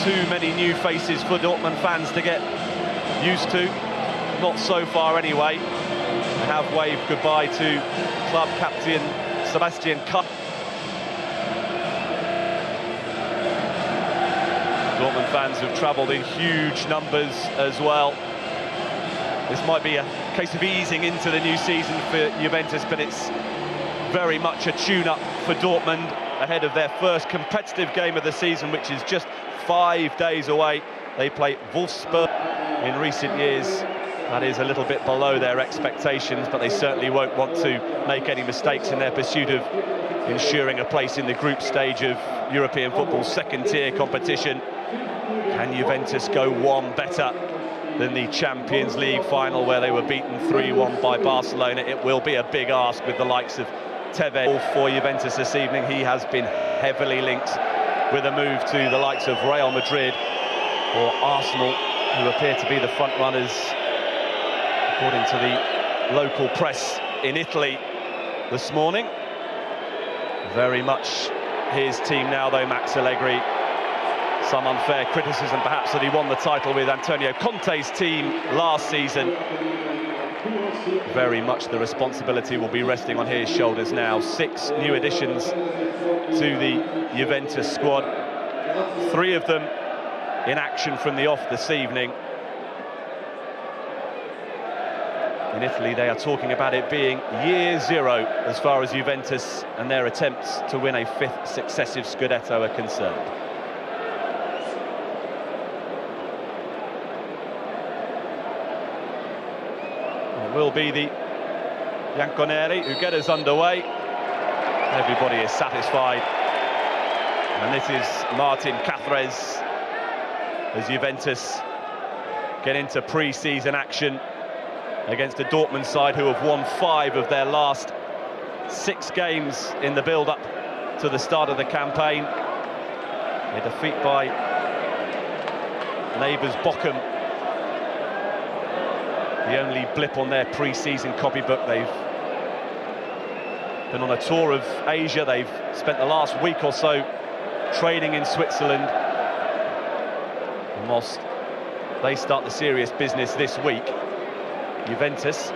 too many new faces for Dortmund fans to get used to. Not so far anyway. They have waved goodbye to club captain Sebastian Kupp. Dortmund fans have travelled in huge numbers as well. This might be a case of easing into the new season for Juventus, but it's very much a tune-up for Dortmund ahead of their first competitive game of the season, which is just 5 days away. They play Wolfsburg. In recent years, that is a little bit below their expectations, but they certainly won't want to make any mistakes in their pursuit of ensuring a place in the group stage of European football's second-tier competition. Can Juventus go one better than the Champions League final, where they were beaten 3-1 by Barcelona? It will be a big ask with the likes of Tevez for Juventus this evening. He has been heavily linked with a move to the likes of Real Madrid or Arsenal, who appear to be the front runners, according to the local press in Italy this morning. Very much his team now, though, Max Allegri. Some unfair criticism, perhaps, that he won the title with Antonio Conte's team last season. Very much the responsibility will be resting on his shoulders now. 6 new additions to the Juventus squad. 3 of them in action from the off this evening. In Italy, they are talking about it being year 0 as far as Juventus and their attempts to win a 5th successive Scudetto are concerned. It will be the Bianconeri who get us underway. Everybody is satisfied. And this is Martin Cáceres as Juventus get into pre-season action against a Dortmund side who have won 5 of their last 6 games in the build-up to the start of the campaign. A defeat by neighbours Bochum, the only blip on their pre-season copybook. They've been on a tour of Asia. They've spent the last week or so training in Switzerland. And whilst they start the serious business this week, Juventus,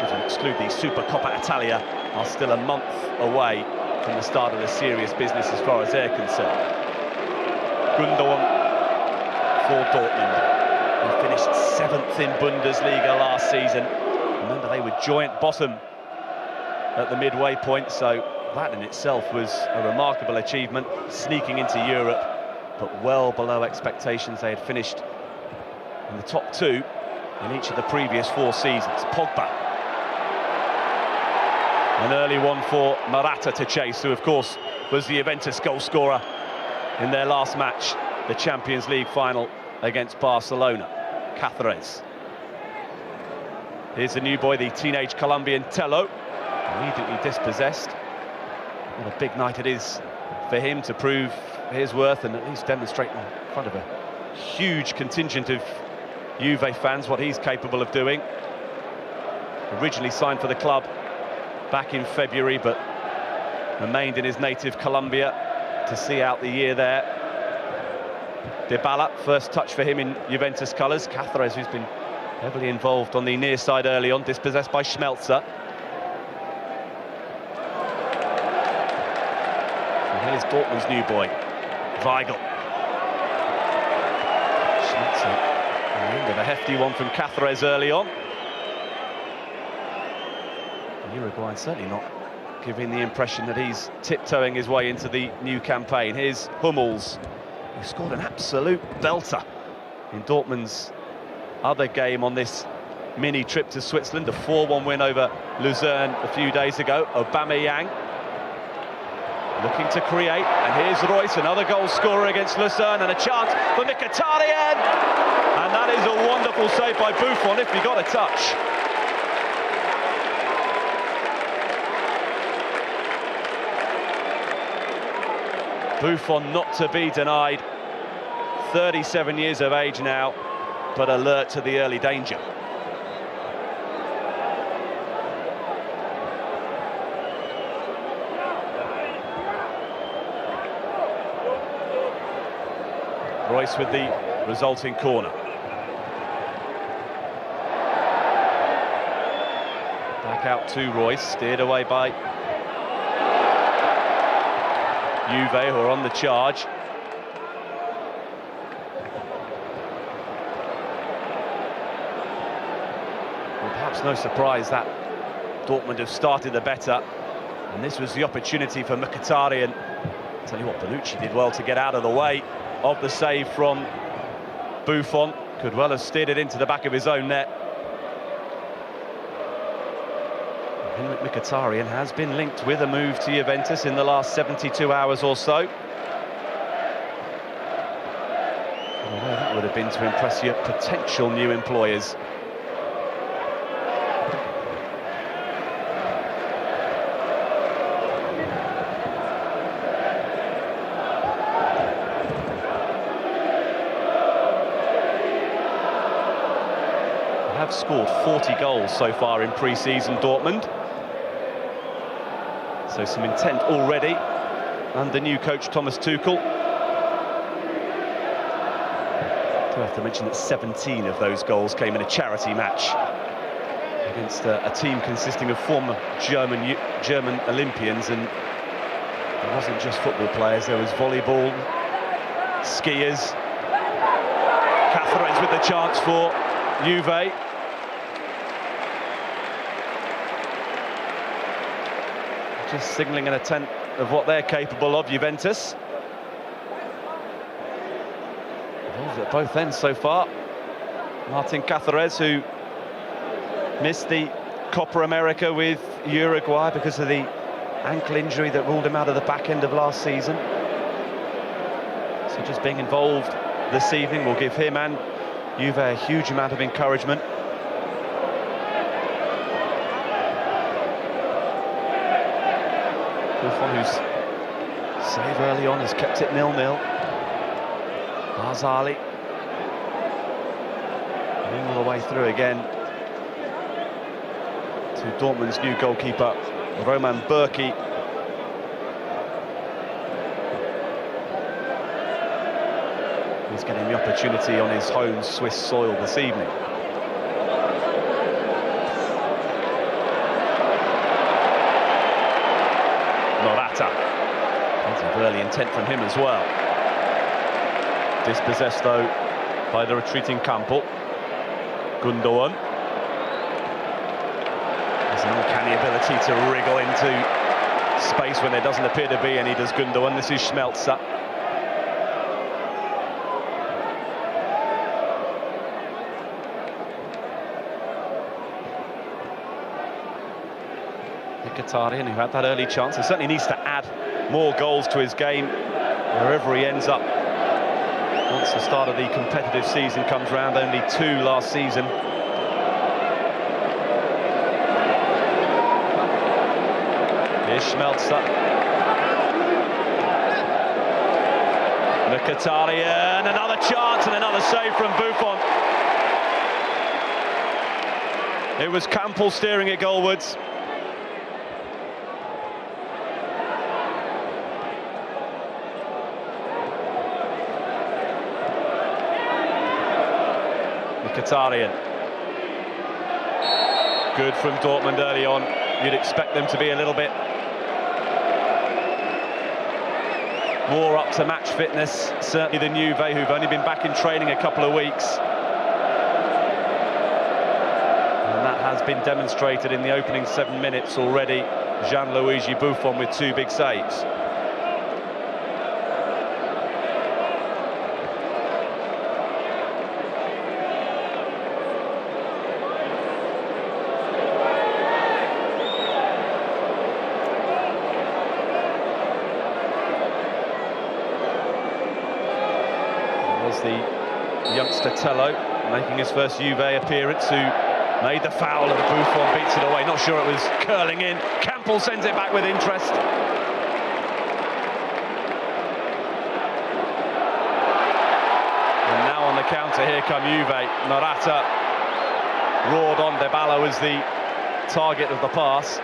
if you exclude the Supercoppa Italia, are still a month away from the start of the serious business as far as they're concerned. Gundogan for Dortmund, who finished 7th in Bundesliga last season. Remember, they were joint bottom at the midway point, so that in itself was a remarkable achievement, sneaking into Europe, but well below expectations. They had finished in the top 2 in each of the previous 4 seasons. Pogba. An early one for Morata to chase, who of course was the Juventus goal scorer in their last match, the Champions League final against Barcelona. Cáceres. Here's the new boy, the teenage Colombian Tello, immediately dispossessed. What a big night it is for him to prove his worth and at least demonstrate in front of a huge contingent of Juve fans what he's capable of doing. Originally signed for the club back in February, but remained in his native Colombia to see out the year there. Dybala, first touch for him in Juventus colours. Cáceres, who's been heavily involved on the near side early on, dispossessed by Schmelzer. And here's Dortmund's new boy, Weigl. Schmelzer. With a hefty one from Cáceres early on. Uruguayan certainly not giving the impression that he's tiptoeing his way into the new campaign. Here's Hummels, who scored an absolute belter in Dortmund's other game on this mini trip to Switzerland, a 4-1 win over Luzern a few days ago. Aubameyang looking to create, and here's Royce, another goal scorer against Lucerne, and a chance for Mkhitaryan, and that is a wonderful save by Buffon if he got a touch. Buffon not to be denied, 37 years of age now, but alert to the early danger. Royce with the resulting corner. Back out to Royce, steered away by Juve, who are on the charge. Well, perhaps no surprise that Dortmund have started the better, and this was the opportunity for Mkhitaryan. Tell you what, Bonucci did well to get out of the way of the save from Buffon. Could well have steered it into the back of his own net. Henrik Mkhitaryan has been linked with a move to Juventus in the last 72 hours or so. Although that would have been to impress your potential new employers. They have scored 40 goals so far in pre-season, Dortmund. So some intent already under new coach Thomas Tuchel. Do have to mention that 17 of those goals came in a charity match against a team consisting of former German Olympians, and it wasn't just football players, there was volleyball, skiers. Cáceres with the chance for Juve. Just signalling an attempt of what they're capable of, Juventus. Involved at both ends so far. Martin Cáceres, who missed the Copa America with Uruguay because of the ankle injury that ruled him out of the back end of last season. So just being involved this evening will give him and Juve a huge amount of encouragement. Buffon, whose save early on has kept it 0-0. Barzali all the way through again to Dortmund's new goalkeeper, Roman Bürki. He's getting the opportunity on his home Swiss soil this evening. Morata. Plenty of early intent from him as well. Dispossessed though by the retreating Campbell. Gundogan. There's an uncanny ability to wriggle into space when there doesn't appear to be any, does Gundogan. This is Schmelzer. Mkhitaryan, who had that early chance, and certainly needs to add more goals to his game wherever he ends up once the start of the competitive season comes round. Only 2 last season. Here's Schmelzer. Mkhitaryan, another chance and another save from Buffon. It was Campbell steering it goalwards. Mkhitaryan. Good from Dortmund early on. You'd expect them to be a little bit more up to match fitness, certainly than Juve, who've only been back in training a couple of weeks. And that has been demonstrated in the opening 7 minutes already. Gianluigi Buffon with 2 big saves. The youngster Tello making his first Juve appearance, who made the foul and Buffon beats it away. Not sure it was curling in. Campbell sends it back with interest. And now on the counter, here come Juve. Morata roared on. Dybala was the target of the pass.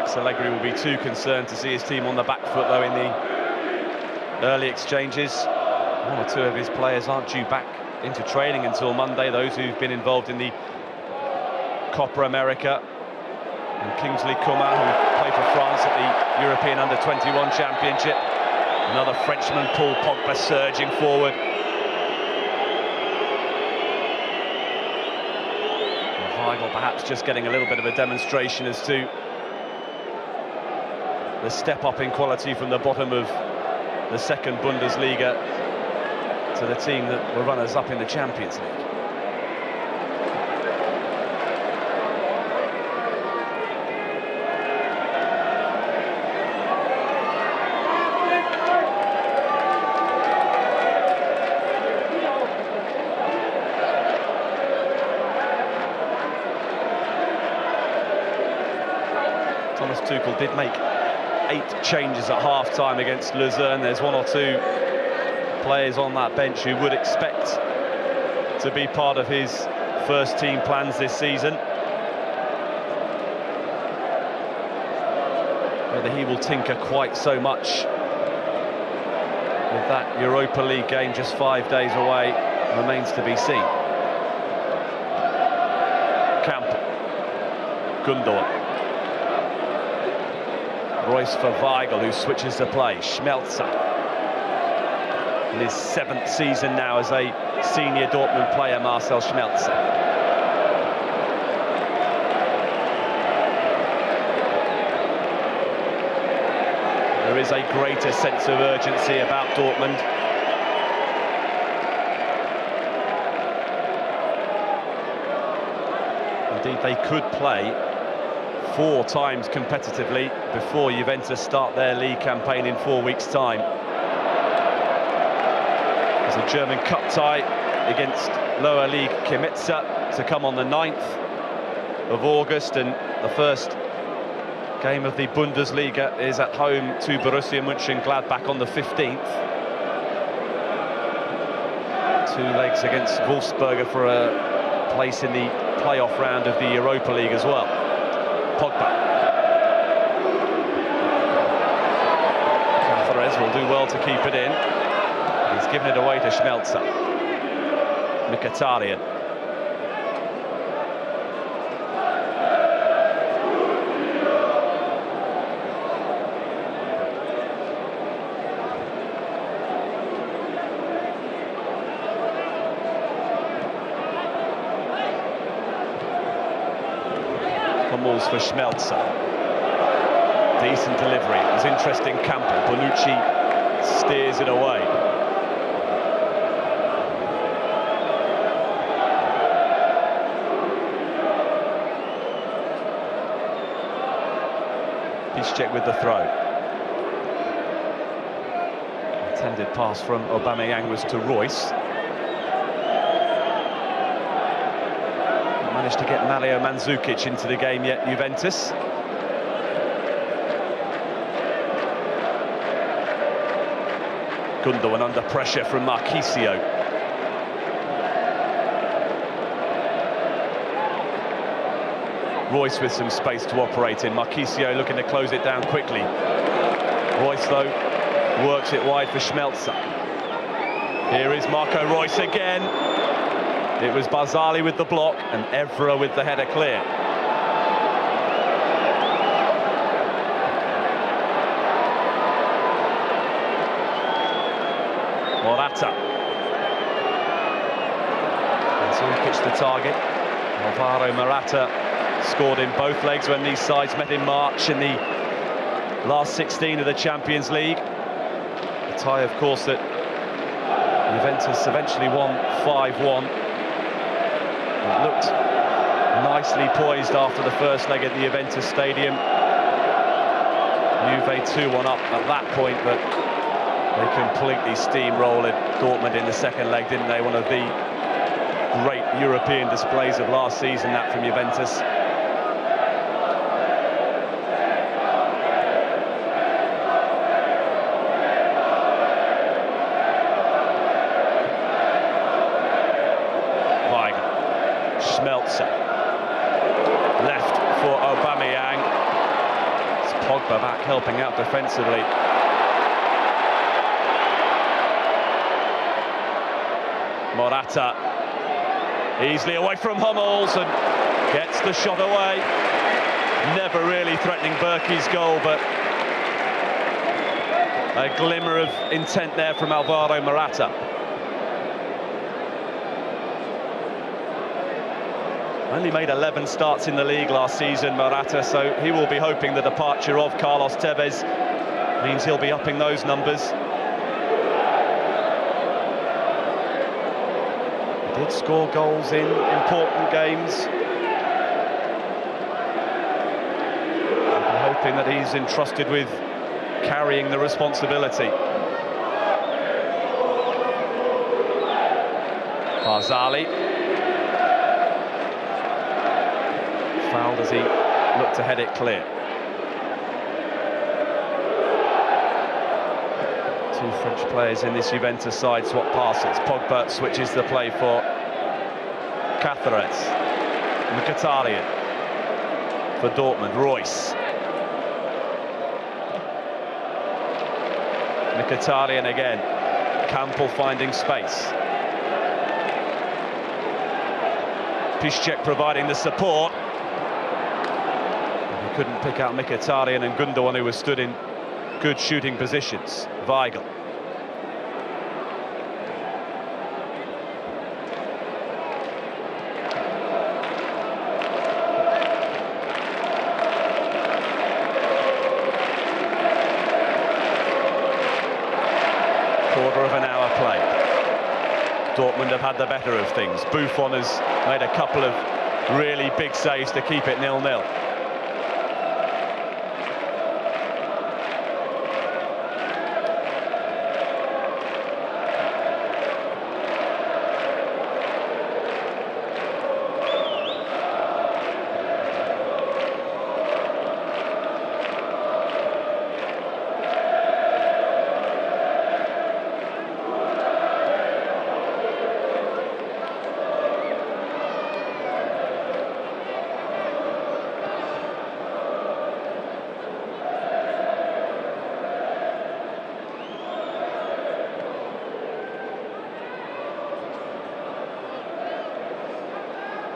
Perhaps Allegri will be too concerned to see his team on the back foot, though, in the early exchanges. One or two of his players aren't due back into training until Monday, those who've been involved in the Copa America. And Kingsley Coman, who played for France at the European Under-21 Championship. Another Frenchman, Paul Pogba, surging forward. And Weigl perhaps just getting a little bit of a demonstration as to the step up in quality from the bottom of the second Bundesliga to the team that were runners-up in the Champions League. Thomas Tuchel did make 8 changes at half-time against Luzern. There's one or two players on that bench who would expect to be part of his first team plans this season. Whether he will tinker quite so much with that Europa League game just 5 days away remains to be seen. Camp, Gundogan. Royce for Weigl, who switches the play. Schmelzer, in his 7th season now as a senior Dortmund player, Marcel Schmelzer. There is a greater sense of urgency about Dortmund. Indeed, they could play 4 times competitively before Juventus start their league campaign in 4 weeks' time. There's a German cup tie against lower league Kielce to come on the 9th of August, and the first game of the Bundesliga is at home to Borussia Mönchengladbach on the 15th. 2 legs against Wolfsberger for a place in the playoff round of the Europa League as well. Pogba. Cáceres will do well to keep it in. He's given it away to Schmelzer. Mkhitaryan. Hummels for Schmelzer. Decent delivery. It was interesting. Campbell. Bonucci steers it away. Piszczek with the throw. Intended pass from Aubameyang was to Royce. Managed to get Mario Mandzukic into the game yet, Juventus. Gundogan under pressure from Marchisio. Royce with some space to operate in. Marchisio looking to close it down quickly. Royce, though, works it wide for Schmelzer. Here is Marco Royce again. It was Barzali with the block and Evra with the header clear. Morata. And so he pitched the target. Alvaro Morata scored in both legs when these sides met in March in the last 16 of the Champions League. A tie, of course, that Juventus eventually won 5-1. It looked nicely poised after the first leg at the Juventus Stadium. Juve 2-1 up at that point, but they completely steamrolled Dortmund in the second leg, didn't they? One of the great European displays of last season, that from Juventus. Schmelzer, left for Aubameyang, Pogba back helping out defensively. Morata easily away from Hummels and gets the shot away. Never really threatening Berkey's goal, but a glimmer of intent there from Alvaro Morata. Only made 11 starts in the league last season, Morata, so he will be hoping the departure of Carlos Tevez means he'll be upping those numbers. He did score goals in important games. I'm hoping that he's entrusted with carrying the responsibility. Barzali. Fouled as he looked to head it clear. Two French players in this Juventus side swap passes. Pogba switches the play for Cáceres. Mkhitaryan for Dortmund. Royce. Mkhitaryan again. Campbell finding space. Piszczek providing the support. He couldn't pick out Mkhitaryan and Gundogan, who was stood in good shooting positions. Weigl. Quarter of an hour played. Dortmund have had the better of things. Buffon has made a couple of really big saves to keep it 0-0.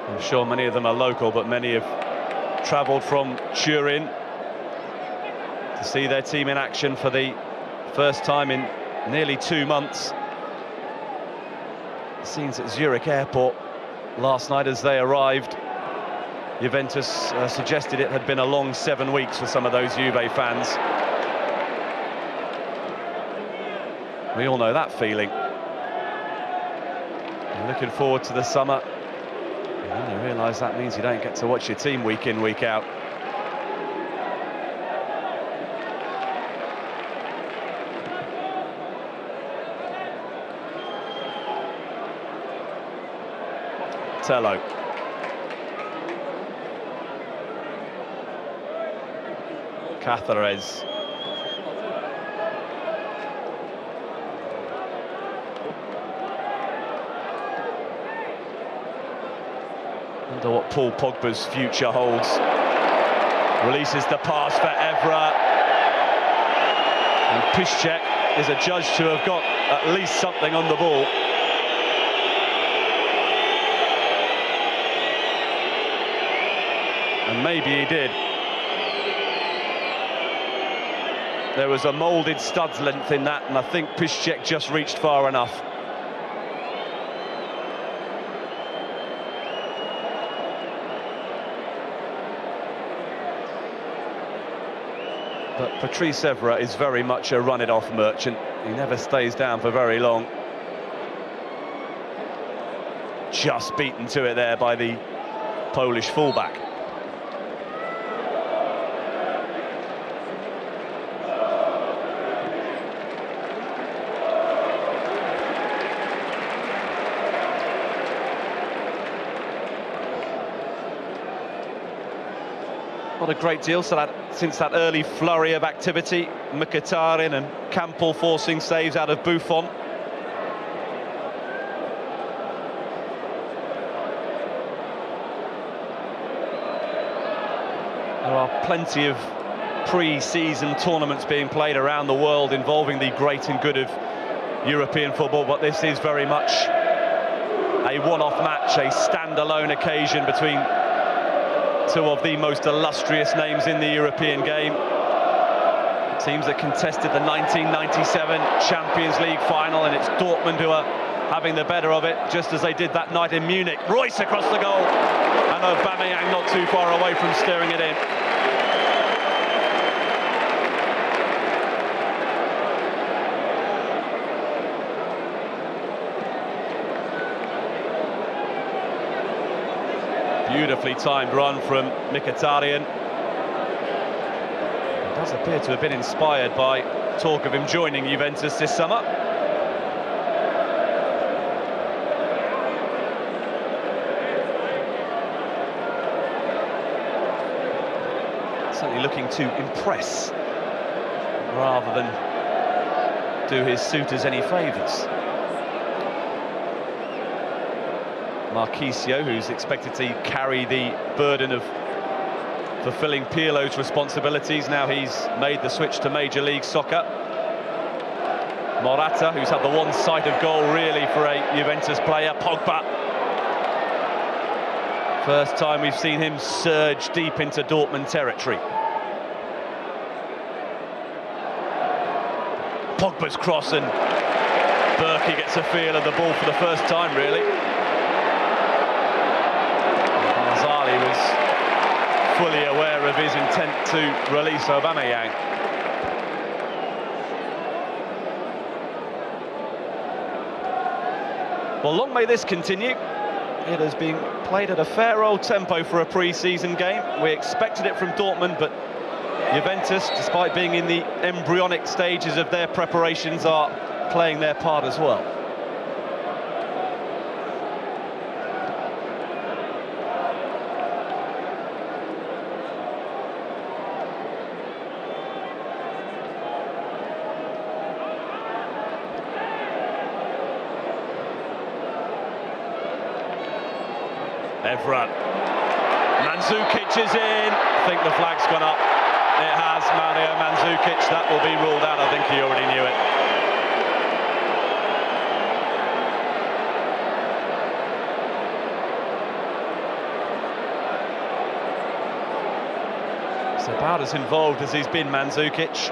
I'm sure many of them are local, but many have travelled from Turin to see their team in action for the first time in nearly 2 months. Scenes at Zurich airport last night as they arrived. Juventus suggested it had been a long 7 weeks for some of those Juve fans. We all know that feeling. You're looking forward to the summer. And then you realise that means you don't get to watch your team week in, week out. Tello. Cáceres. Wonder what Paul Pogba's future holds. Releases the pass for Evra. And Piszczek is adjudged to have got at least something on the ball. And maybe he did. There was a moulded stud's length in that, and I think Piszczek just reached far enough. But Patrice Evra is very much a run-it-off merchant. He never stays down for very long. Just beaten to it there by the Polish fullback. Not a great deal since that early flurry of activity. Mkhitaryan and Campbell forcing saves out of Buffon. There are plenty of pre-season tournaments being played around the world involving the great and good of European football, but this is very much a one-off match, a standalone occasion between two of the most illustrious names in the European game. Teams that contested the 1997 Champions League final, and it's Dortmund who are having the better of it, just as they did that night in Munich. Royce across the goal, and Aubameyang not too far away from steering it in. Beautifully timed run from Mkhitaryan. Does appear to have been inspired by talk of him joining Juventus this summer. Certainly looking to impress rather than do his suitors any favours. Marchisio, who's expected to carry the burden of fulfilling Pirlo's responsibilities now he's made the switch to Major League Soccer. Morata, who's had the one sight of goal really for a Juventus player. Pogba. First time we've seen him surge deep into Dortmund territory. Pogba's cross, and Berkey gets a feel of the ball for the first time really. Barzali was fully aware of his intent to release Aubameyang. Well, long may this continue. It has been played at a fair old tempo for a pre-season game. We expected it from Dortmund, but Juventus, despite being in the embryonic stages of their preparations, are playing their part as well. Evra. Mandzukic is in. I think the flag's gone up. It has. Mario Mandzukic. That will be ruled out. I think he already knew it. It's about as involved as he's been, Mandzukic.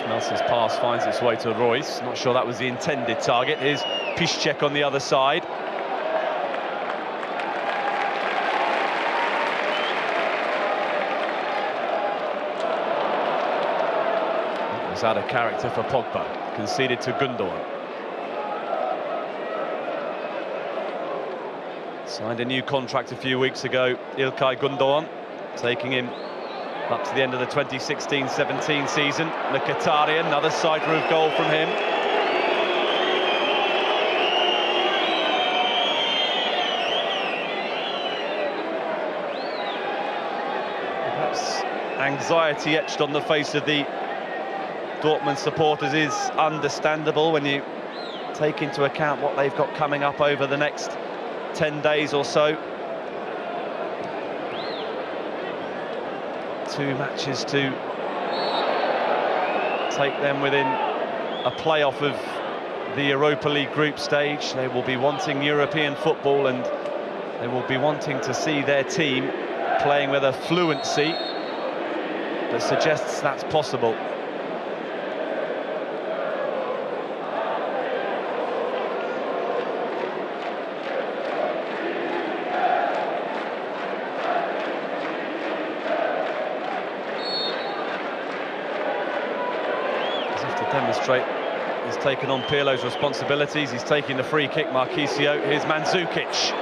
Schmelz's pass finds its way to Royce. Not sure that was the intended target. Here's Piszczek on the other side. That was out of character for Pogba. Conceded to Gundogan. Signed a new contract a few weeks ago, İlkay Gundogan, taking him up to the end of the 2016-17 season. Mkhitaryan, another side roof goal from him. Perhaps anxiety etched on the face of the Dortmund supporters is understandable when you take into account what they've got coming up over the next 10 days or so. 2 matches to take them within a playoff of the Europa League group stage. They will be wanting European football, and they will be wanting to see their team playing with a fluency that suggests that's possible. Demonstrate he's taken on Pirlo's responsibilities. He's taking the free kick. Marchisio. Here's Mandzukic.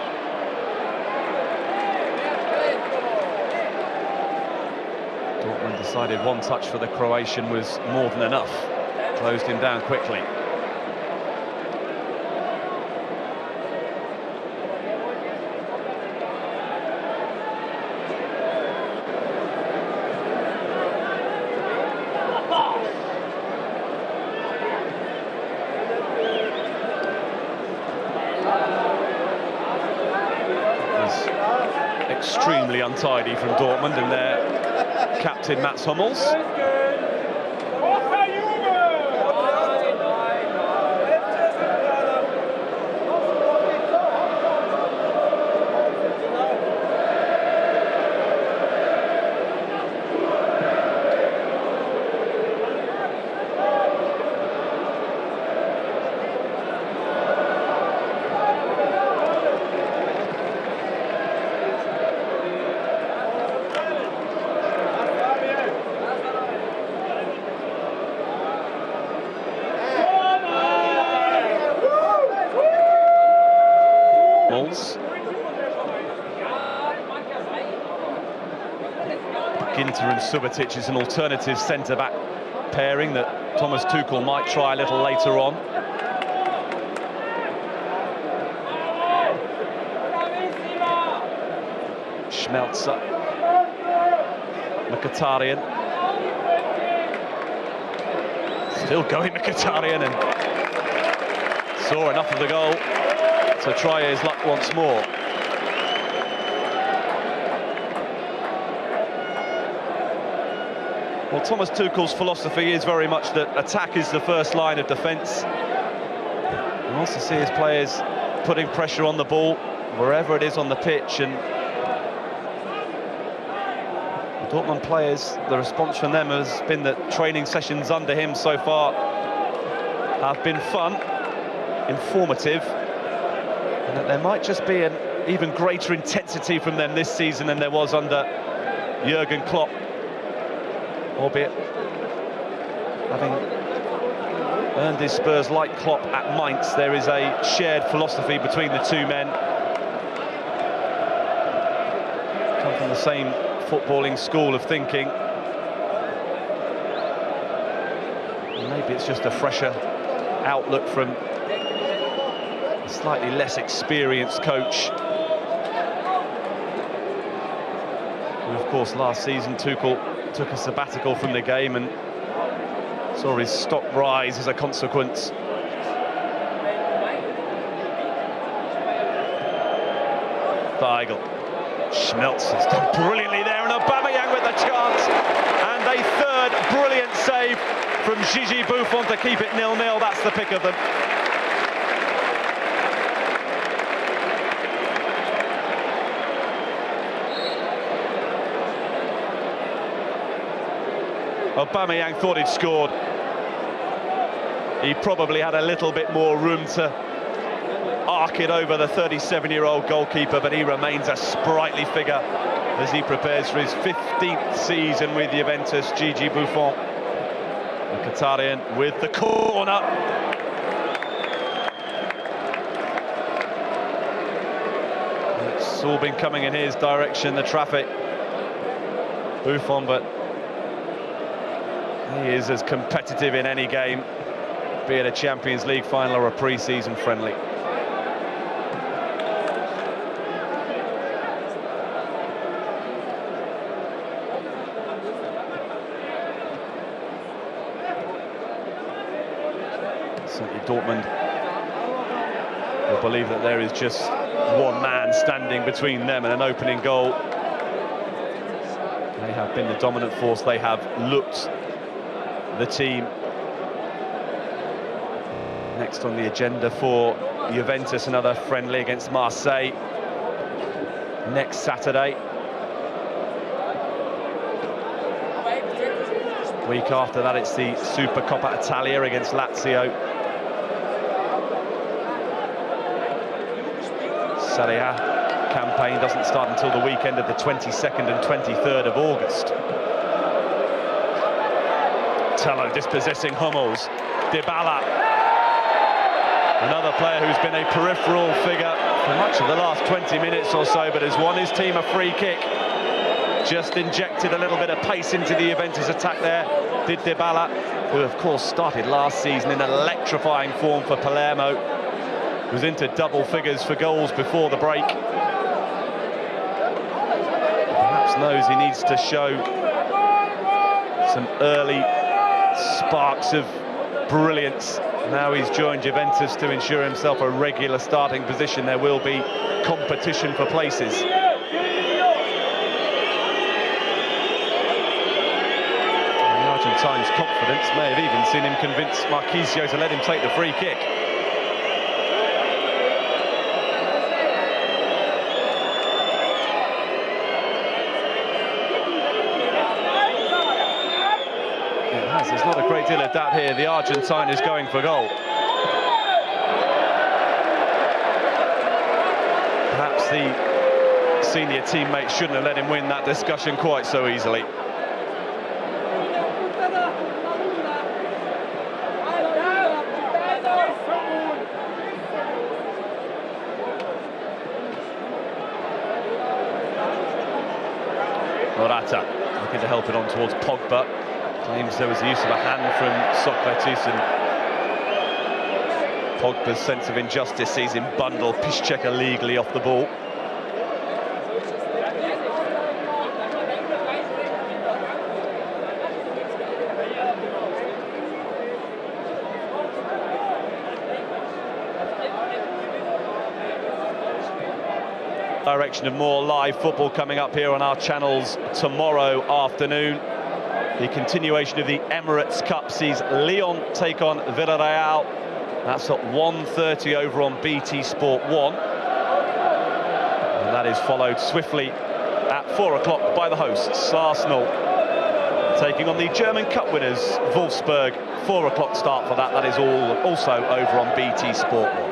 Dortmund decided one touch for the Croatian was more than enough. Closed him down quickly. extremely untidy from Dortmund and their captain Mats Hummels. Ginter and Subotic is an alternative centre-back pairing that Thomas Tuchel might try a little later on. Schmelzer, Mkhitaryan, still going Mkhitaryan, and saw enough of the goal to try his luck once more. Well, Thomas Tuchel's philosophy is very much that attack is the first line of defence. You also see his players putting pressure on the ball wherever it is on the pitch, and the Dortmund players, the response from them has been that training sessions under him so far have been fun, informative, and that there might just be an even greater intensity from them this season than there was under Jurgen Klopp. Albeit, having earned his Spurs like Klopp at Mainz, there is a shared philosophy between the two men. Come from the same footballing school of thinking. And maybe it's just a fresher outlook from a slightly less experienced coach. Who, of course, last season Tuchel took a sabbatical from the game and saw his stock rise as a consequence. Weigl, Schmelzer's done brilliantly there, and Aubameyang with the chance, and a third brilliant save from Gigi Buffon to keep it 0-0. That's the pick of them. Aubameyang thought he'd scored. He probably had a little bit more room to arc it over the 37-year-old goalkeeper, but he remains a sprightly figure as he prepares for his 15th season with Juventus. Gigi Buffon. Mkhitaryan with the corner. It's all been coming in his direction, the traffic. Buffon, but he is as competitive in any game, be it a Champions League final or a pre-season friendly. Certainly Dortmund will believe that there is just one man standing between them and an opening goal. They have been the dominant force. They have looked the team. Next on the agenda for Juventus, another friendly against Marseille next Saturday. Week after that, it's the Supercoppa Italia against Lazio. Serie A campaign doesn't start until the weekend of the 22nd and 23rd of August. Tello dispossessing Hummels. Dybala, another player who's been a peripheral figure for much of the last 20 minutes or so, but has won his team a free kick. Just injected a little bit of pace into the Juventus attack there, did Dybala, who of course started last season in electrifying form for Palermo. Was into double figures for goals before the break. Perhaps knows he needs to show some early sparks of brilliance. Now he's joined Juventus to ensure himself a regular starting position. There will be competition for places. Argentine's confidence. May have even seen him convince Marchisio to let him take the free kick. There's not a great deal of doubt here. The Argentine is going for goal. Perhaps the senior teammates shouldn't have let him win that discussion quite so easily. Morata looking to help it on towards Pogba. Claims there was the use of a hand from Socrates, and Pogba's sense of injustice sees him bundle Piszczek illegally off the ball. Direction of more live football coming up here on our channels tomorrow afternoon. The continuation of the Emirates Cup sees Lyon take on Villarreal. That's at 1:30 over on BT Sport 1. And that is followed swiftly at 4 o'clock by the hosts, Arsenal, taking on the German Cup winners, Wolfsburg. 4 o'clock start for that. That is also over on BT Sport 1.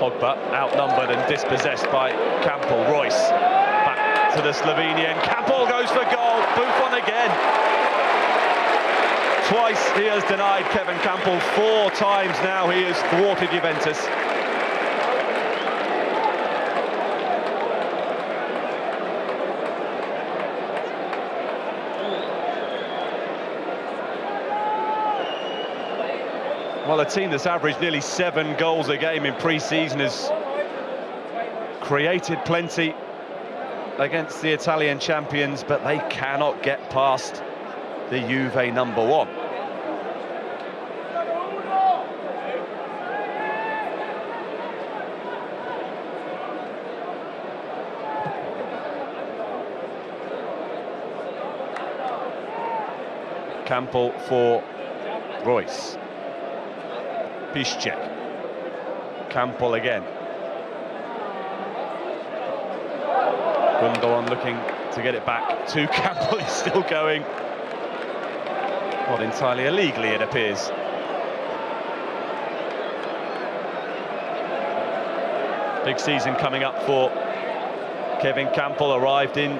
Pogba outnumbered and dispossessed by Campbell. Royce back to the Slovenian. Campbell goes for goal. Buffon again. Twice he has denied Kevin Campbell. 4 times now he has thwarted Juventus. Well, a team that's averaged nearly 7 goals a game in pre-season has created plenty against the Italian champions, but they cannot get past the Juve number 1. Campbell for Royce. Piszczek. Campbell again. Gundogan looking to get it back to Campbell. He's still going. Not entirely illegally, it appears. Big season coming up for Kevin Campbell. Arrived in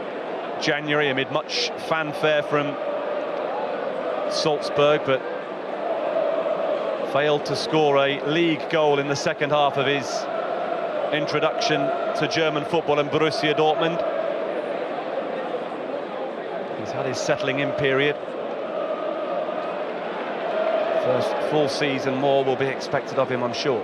January amid much fanfare from Salzburg, but failed to score a league goal in the second half of his introduction to German football in Borussia Dortmund. He's had his settling in period. First full season, more will be expected of him, I'm sure.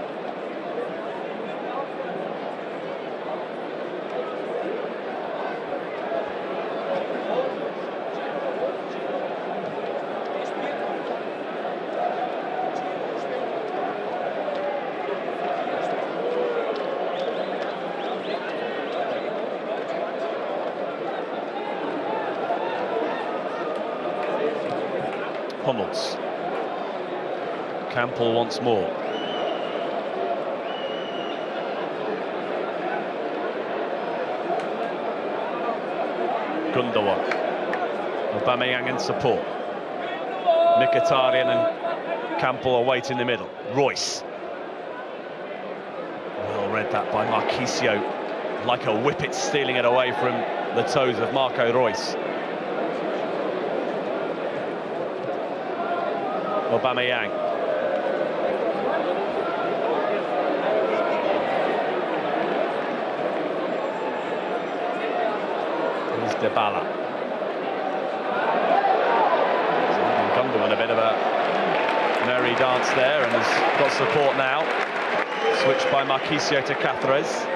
Hummels. Campbell once more. Gundogan. Aubameyang in support. Mkhitaryan and Campbell await in the middle. Royce. Well read that by Marchisio. Like a whippet, stealing it away from the toes of Marco Royce. Aubameyang. Here's Dybala. Gundogan a bit of a merry dance there and has got support now. Switched by Marchisio to Cáceres.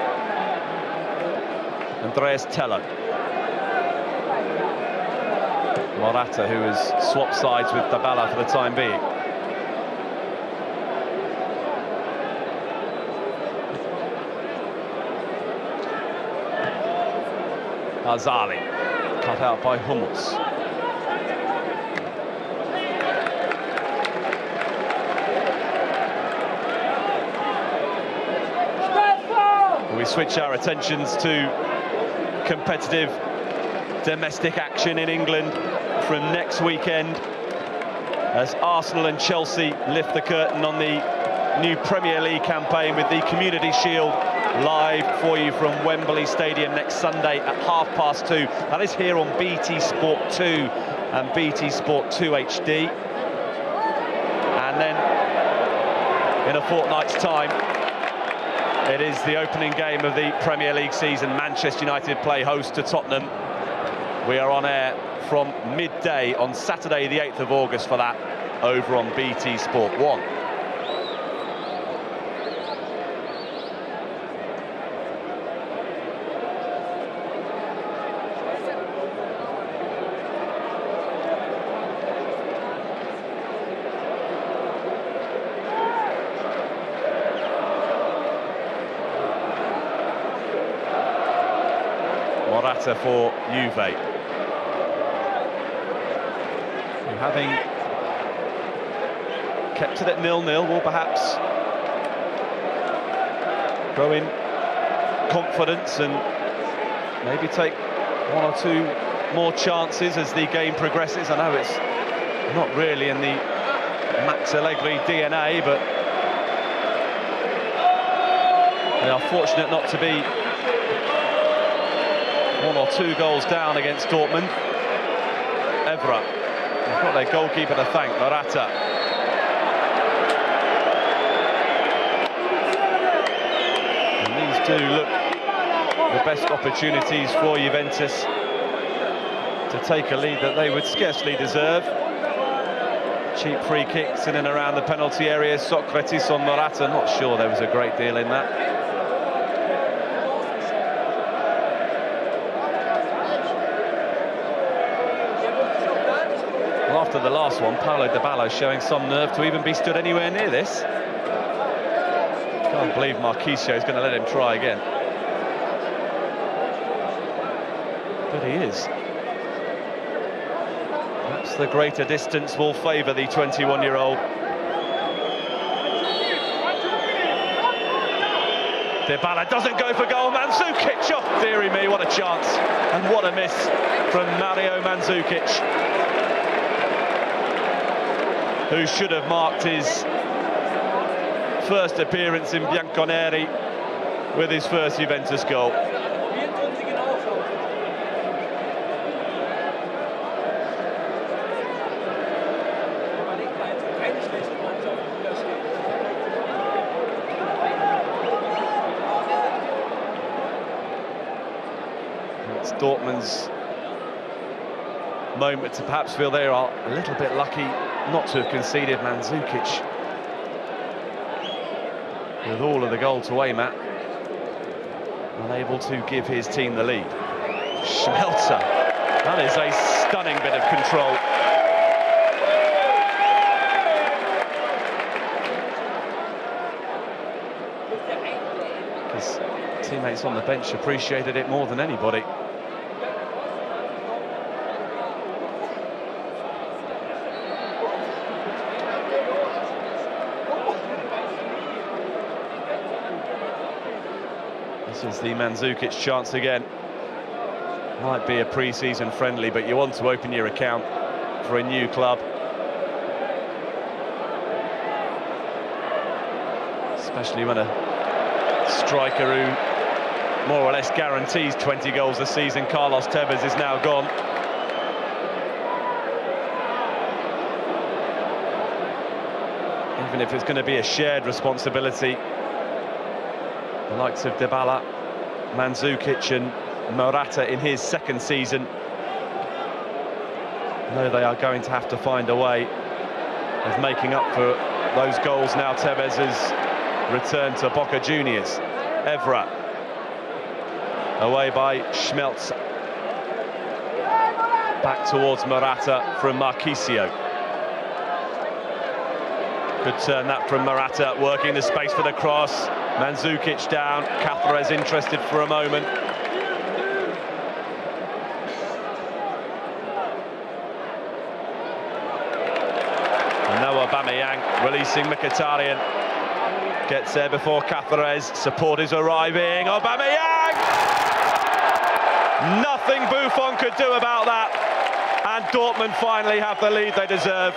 Andreas Teller. Morata, who has swapped sides with Dybala for the time being. Ghazali, cut out by Hummels. We switch our attentions to competitive domestic action in England from next weekend as Arsenal and Chelsea lift the curtain on the new Premier League campaign with the Community Shield live for you from Wembley Stadium next Sunday at 2:30. That is here on BT Sport 2 and BT Sport 2 HD. And then in a fortnight's time, it is the opening game of the Premier League season. Manchester United play host to Tottenham. We are on air from midday on Saturday the 8th of August for that over on BT Sport 1. Morata for Juve. Having kept it at 0-0, will perhaps grow in confidence and maybe take one or two more chances as the game progresses. I know it's not really in the Max Allegri DNA, but they are fortunate not to be 1 or 2 goals down against Dortmund. Evra, they've got their goalkeeper to thank, Morata. And these do look the best opportunities for Juventus to take a lead that they would scarcely deserve. Cheap free kicks in and around the penalty area. Socrates on Morata, not sure there was a great deal in that. After the last one, Paulo Dybala showing some nerve to even be stood anywhere near this. Can't believe Marquisio is going to let him try again. But he is. Perhaps the greater distance will favour the 21-year-old. Dybala doesn't go for goal. Mandzukic, oh dearie me, what a chance. And what a miss from Mario Mandzukic, who should have marked his first appearance in Bianconeri with his first Juventus goal. It's Dortmund's moment to perhaps feel they are a little bit lucky not to have conceded. Mandzukic, with all of the goal to aim at, unable to give his team the lead. Schmelzer, that is a stunning bit of control. His teammates on the bench appreciated it more than anybody. This is the Mandzukic chance again. Might be a pre-season friendly, but you want to open your account for a new club. Especially when a striker who more or less guarantees 20 goals a season, Carlos Tevez, is now gone. Even if it's going to be a shared responsibility, the likes of Dybala, Mandzukic and Morata in his second season know they are going to have to find a way of making up for those goals. Now Tevez has returned to Boca Juniors. Evra, away by Schmelzer. Back towards Morata from Marquisio. Good turn that from Morata, working the space for the cross. Mandzukic down, Cáceres interested for a moment. Aubameyang releasing Mkhitaryan. Gets there before Cáceres. Support is arriving. Aubameyang! Nothing Buffon could do about that. And Dortmund finally have the lead they deserve.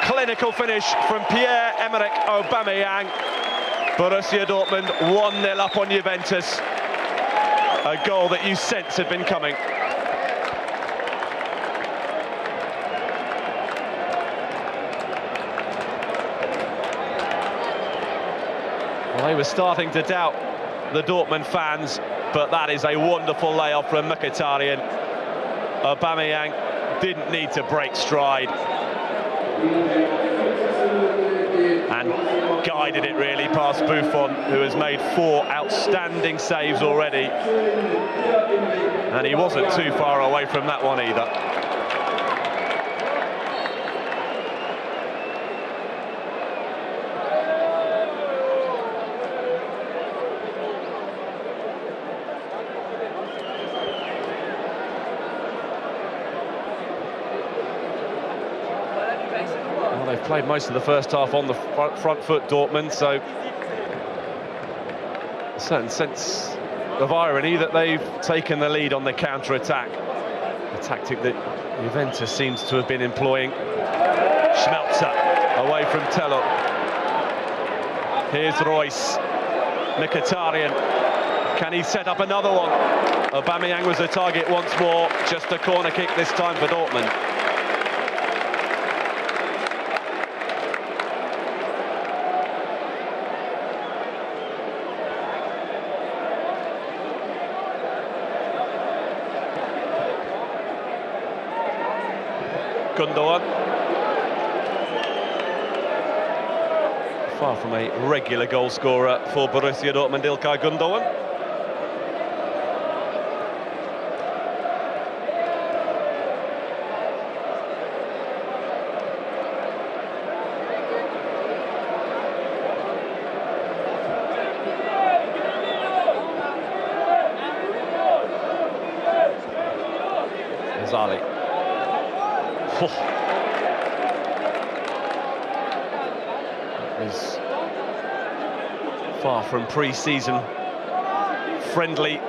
Clinical finish from Pierre-Emerick Aubameyang. Borussia Dortmund 1-0 up on Juventus. A goal that you sense had been coming. Well, they were starting to doubt the Dortmund fans, but that is a wonderful layoff from Mkhitaryan. Aubameyang didn't need to break stride and guided it really past Buffon, who has made 4 outstanding saves already. And he wasn't too far away from that one either. They've played most of the first half on the front foot, Dortmund, so a certain sense of irony that they've taken the lead on the counter-attack. A tactic that Juventus seems to have been employing. Schmelzer away from Tello. Here's Royce. Mkhitaryan. Can he set up another one? Aubameyang was the target once more. Just a corner kick this time for Dortmund. Gundogan. Far from a regular goal scorer for Borussia Dortmund, Ilkay Gundogan. Zali. That was far from pre-season friendly.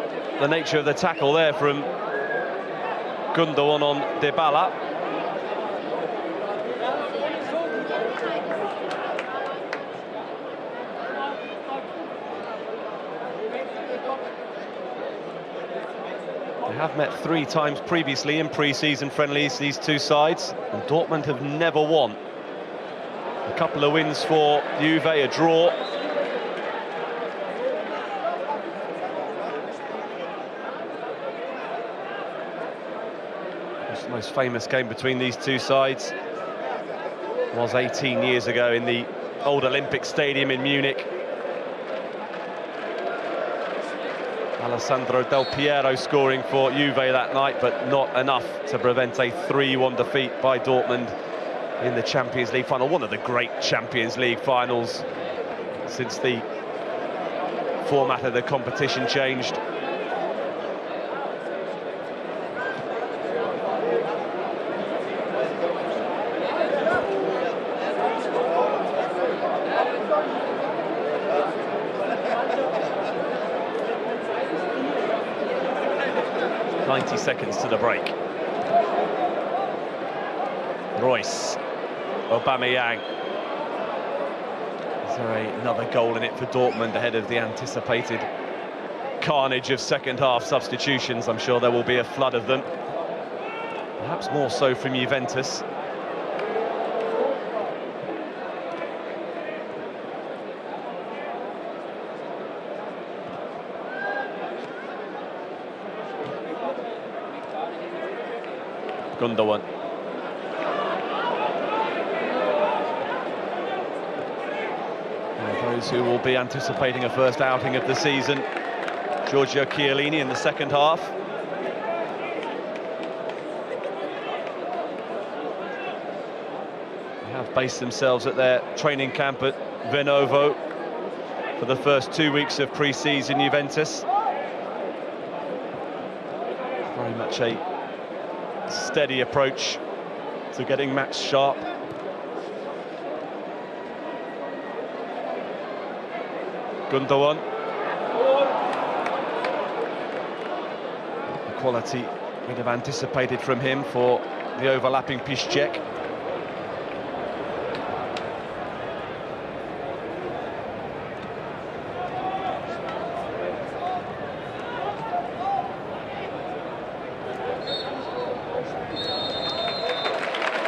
The nature of the tackle there from Gundogan on Dybala. They have met 3 times previously in pre-season friendlies, these two sides, and Dortmund have never won. A couple of wins for Juve, a draw. The most famous game between these two sides was 18 years ago in the old Olympic Stadium in Munich. Alessandro Del Piero scoring for Juve that night, but not enough to prevent a 3-1 defeat by Dortmund in the Champions League final. One of the great Champions League finals since the format of the competition changed. Seconds to the break. Royce, Aubameyang. Is there another goal in it for Dortmund ahead of the anticipated carnage of second-half substitutions? I'm sure there will be a flood of them. Perhaps more so from Juventus. Gundogan. Those who will be anticipating a first outing of the season, Giorgio Chiellini in the second half. They have based themselves at their training camp at Venovo for the first 2 weeks of pre-season Juventus. Very much a steady approach to getting match sharp. Gundogan. The quality we'd have anticipated from him for the overlapping Piszczek.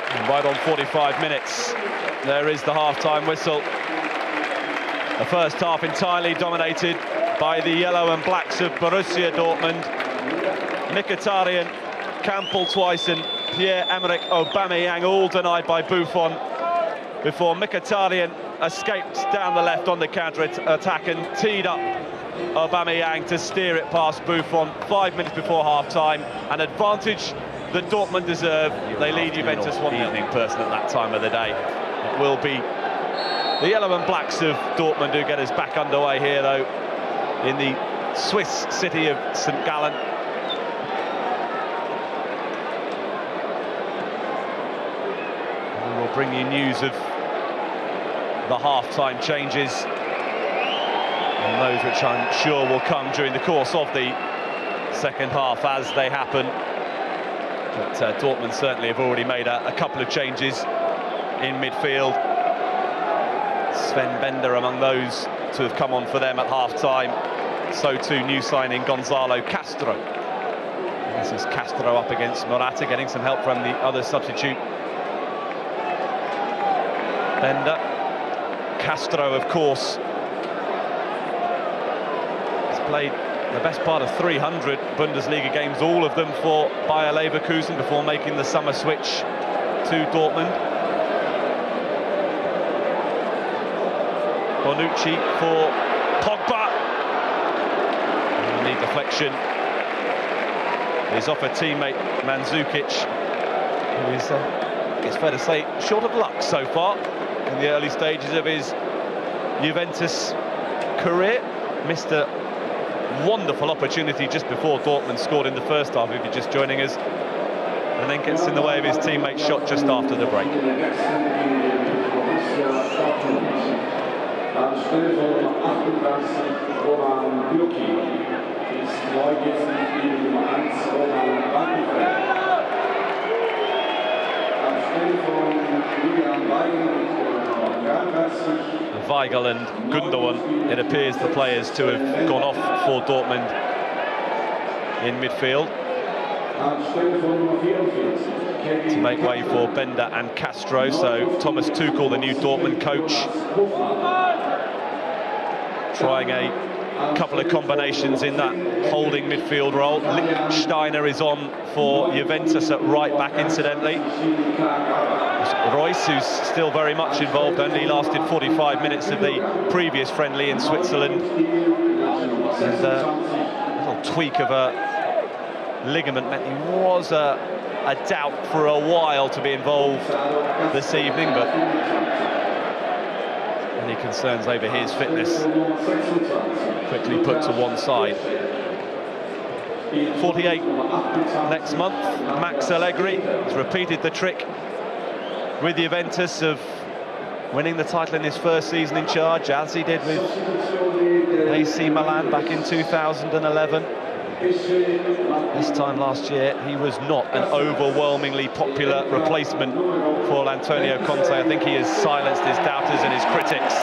And right on 45 minutes, there is the half-time whistle. The first half entirely dominated by the yellow and blacks of Borussia Dortmund. Mkhitaryan, Campbell twice and Pierre-Emerick Aubameyang all denied by Buffon before Mkhitaryan escaped down the left on the counter-attack and teed up Aubameyang to steer it past Buffon 5 minutes before half-time. An advantage that Dortmund deserve. They lead Juventus 1-0. Evening person at that time of the day. It will be the yellow and blacks of Dortmund who get us back underway here, though, in the Swiss city of St. Gallen. And we'll bring you news of the half-time changes, and those which I'm sure will come during the course of the second half as they happen. But Dortmund certainly have already made a couple of changes in midfield. Sven Bender among those to have come on for them at half-time. So too new signing Gonzalo Castro. And this is Castro up against Morata, getting some help from the other substitute. Bender. Castro, of course, has played the best part of 300 Bundesliga games, all of them for Bayer Leverkusen, before making the summer switch to Dortmund. Bonucci for Pogba. And the deflection is off a teammate, Mandzukic, who is, it's fair to say, short of luck so far in the early stages of his Juventus career. Missed a wonderful opportunity just before Dortmund scored in the first half, if you're just joining us, and then gets in the way of his teammate's shot just after the break. Weigl and Gundogan, it appears the players to have gone off for Dortmund in midfield to make way for Bender and Castro. So Thomas Tuchel, the new Dortmund coach, trying a couple of combinations in that holding midfield role. Lichtsteiner is on for Juventus at right back, incidentally. Royce, who's still very much involved, only lasted 45 minutes of the previous friendly in Switzerland. And a little tweak of a ligament meant he was a doubt for a while to be involved this evening, but any concerns over his fitness quickly put to one side. 48 next month. Max Allegri has repeated the trick with Juventus of winning the title in his first season in charge, as he did with AC Milan back in 2011. This time last year, he was not an overwhelmingly popular replacement for Antonio Conte. I think he has silenced his doubters and his critics.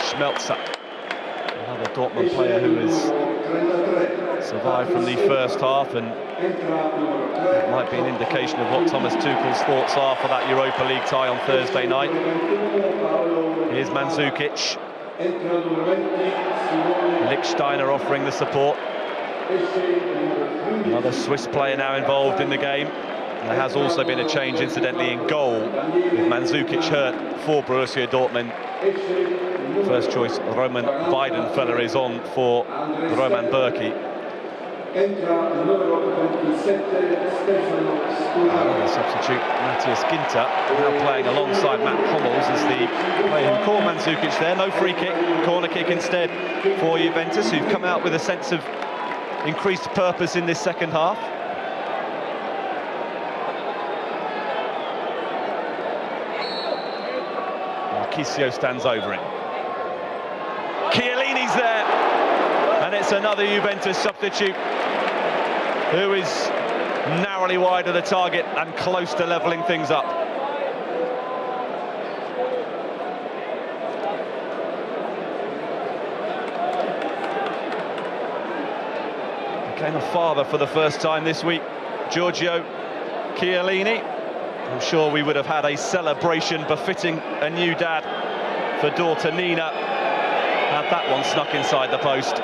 Schmelzer, another Dortmund player who has survived from the first half, and it might be an indication of what Thomas Tuchel's thoughts are for that Europa League tie on Thursday night. Here's Mandzukic. Lichtsteiner offering the support. Another Swiss player now involved in the game. There has also been a change, incidentally, in goal, with Mandzukic hurt for Borussia Dortmund. First choice Roman Weidenfeller is on for Roman Bürki. Another substitute, Matthias Ginter, now playing alongside Matt Hummels as the player who caught Mandzukic there. No free kick, corner kick instead for Juventus, who've come out with a sense of increased purpose in this second half. Marchisio stands over it. Chiellini's there, and it's another Juventus substitute who is narrowly wide of the target and close to levelling things up. Became a father for the first time this week, Giorgio Chiellini. I'm sure we would have had a celebration befitting a new dad for daughter Nina. Had that one snuck inside the post.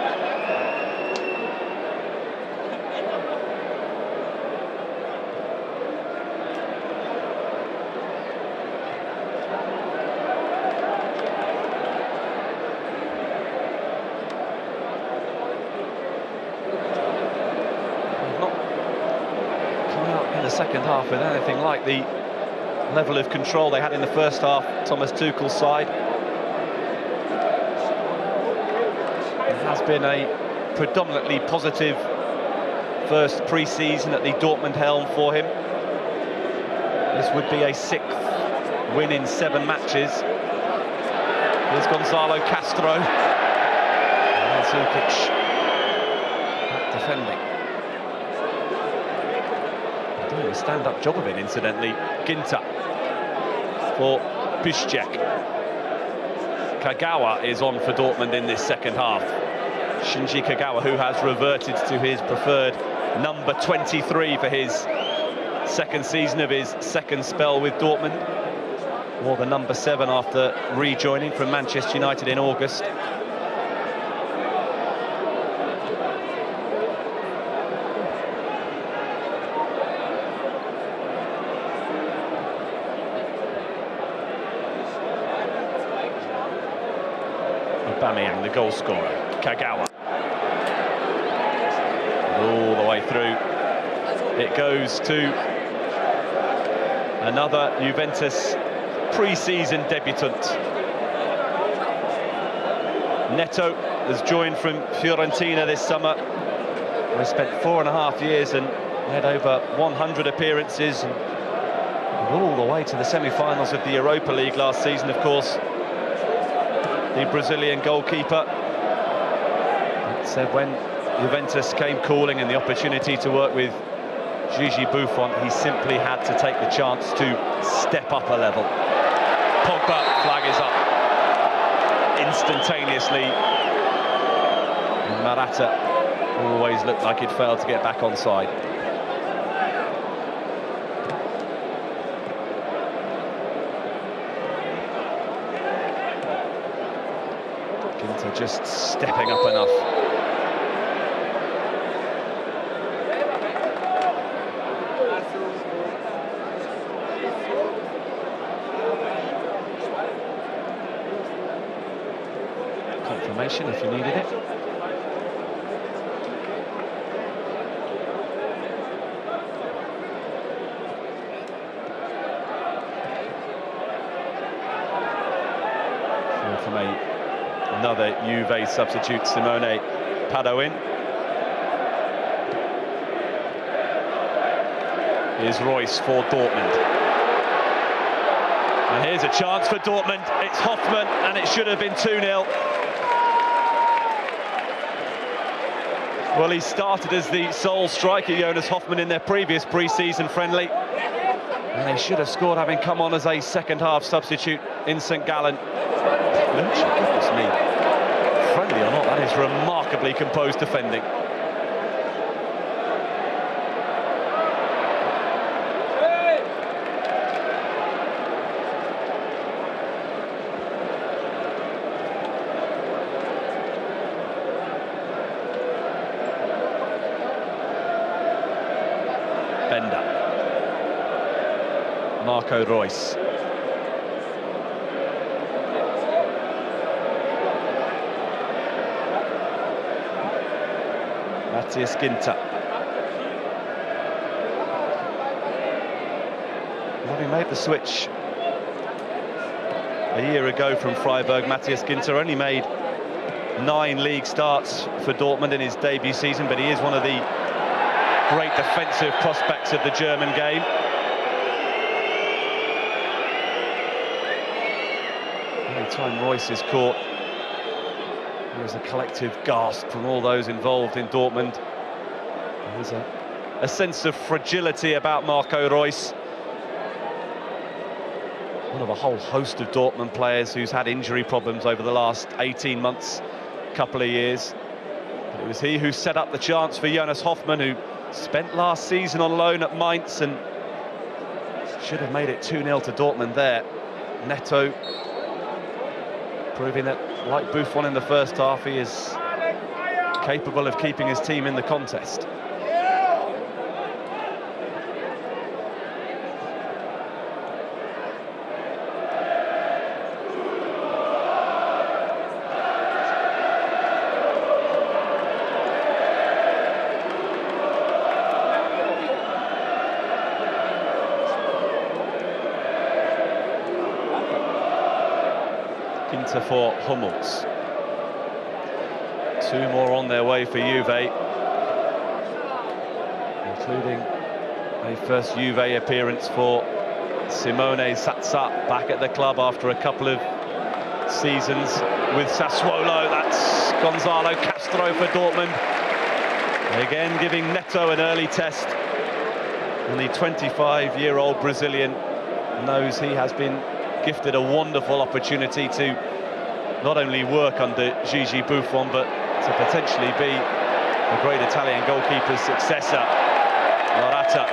The second half with anything like the level of control they had in the first half, Thomas Tuchel's side. It has been a predominantly positive first pre-season at the Dortmund helm for him. This would be a 6th win in 7 matches. Here's Gonzalo Castro. And Zukic back defending. Doing a stand-up job of it, incidentally. Ginter for Piszczek. Kagawa is on for Dortmund in this second half. Shinji Kagawa, who has reverted to his preferred number 23 for his second season of his second spell with Dortmund. Wore the number 7 after rejoining from Manchester United in August. Aubameyang, the goal scorer. Kagawa. All the way through. It goes to another Juventus pre-season debutant. Neto has joined from Fiorentina this summer. He spent 4.5 years and had over 100 appearances, and all the way to the semi-finals of the Europa League last season, of course. The Brazilian goalkeeper said when Juventus came calling and the opportunity to work with Gigi Buffon, he simply had to take the chance to step up a level. Pogba, flag is up instantaneously. And Morata always looked like he'd failed to get back onside. Ginter just stepping up enough. Confirmation if you needed it. From another Juve substitute, Simone Padoin. Here's Royce for Dortmund. And here's a chance for Dortmund. It's Hoffmann, and it should have been 2-0. Well, he started as the sole striker, Jonas Hoffmann, in their previous pre-season friendly. And they should have scored, having come on as a second-half substitute in St. Gallen. Goodness me. Friendly or not, that is remarkably composed defending. Bender. Marco Reus. Matthias Ginter. Having made the switch a year ago from Freiburg, Matthias Ginter only made 9 league starts for Dortmund in his debut season, but he is one of the great defensive prospects of the German game. time Royce is caught, there is a collective gasp from all those involved in Dortmund. There's a sense of fragility about Marco Reus, one of a whole host of Dortmund players who's had injury problems over the last 18 months, couple of years. But it was he who set up the chance for Jonas Hoffmann, who spent last season on loan at Mainz and should have made it 2-0 to Dortmund there. Neto proving that, like Buffon in the first half, he is capable of keeping his team in the contest. Into for Hummels. Two more on their way for Juve, including a first Juve appearance for Simone Zaza, back at the club after a couple of seasons with Sassuolo. That's Gonzalo Castro for Dortmund, again giving Neto an early test, and the 25-year-old Brazilian knows he has been gifted a wonderful opportunity to not only work under Gigi Buffon, but to potentially be the great Italian goalkeeper's successor, Morata.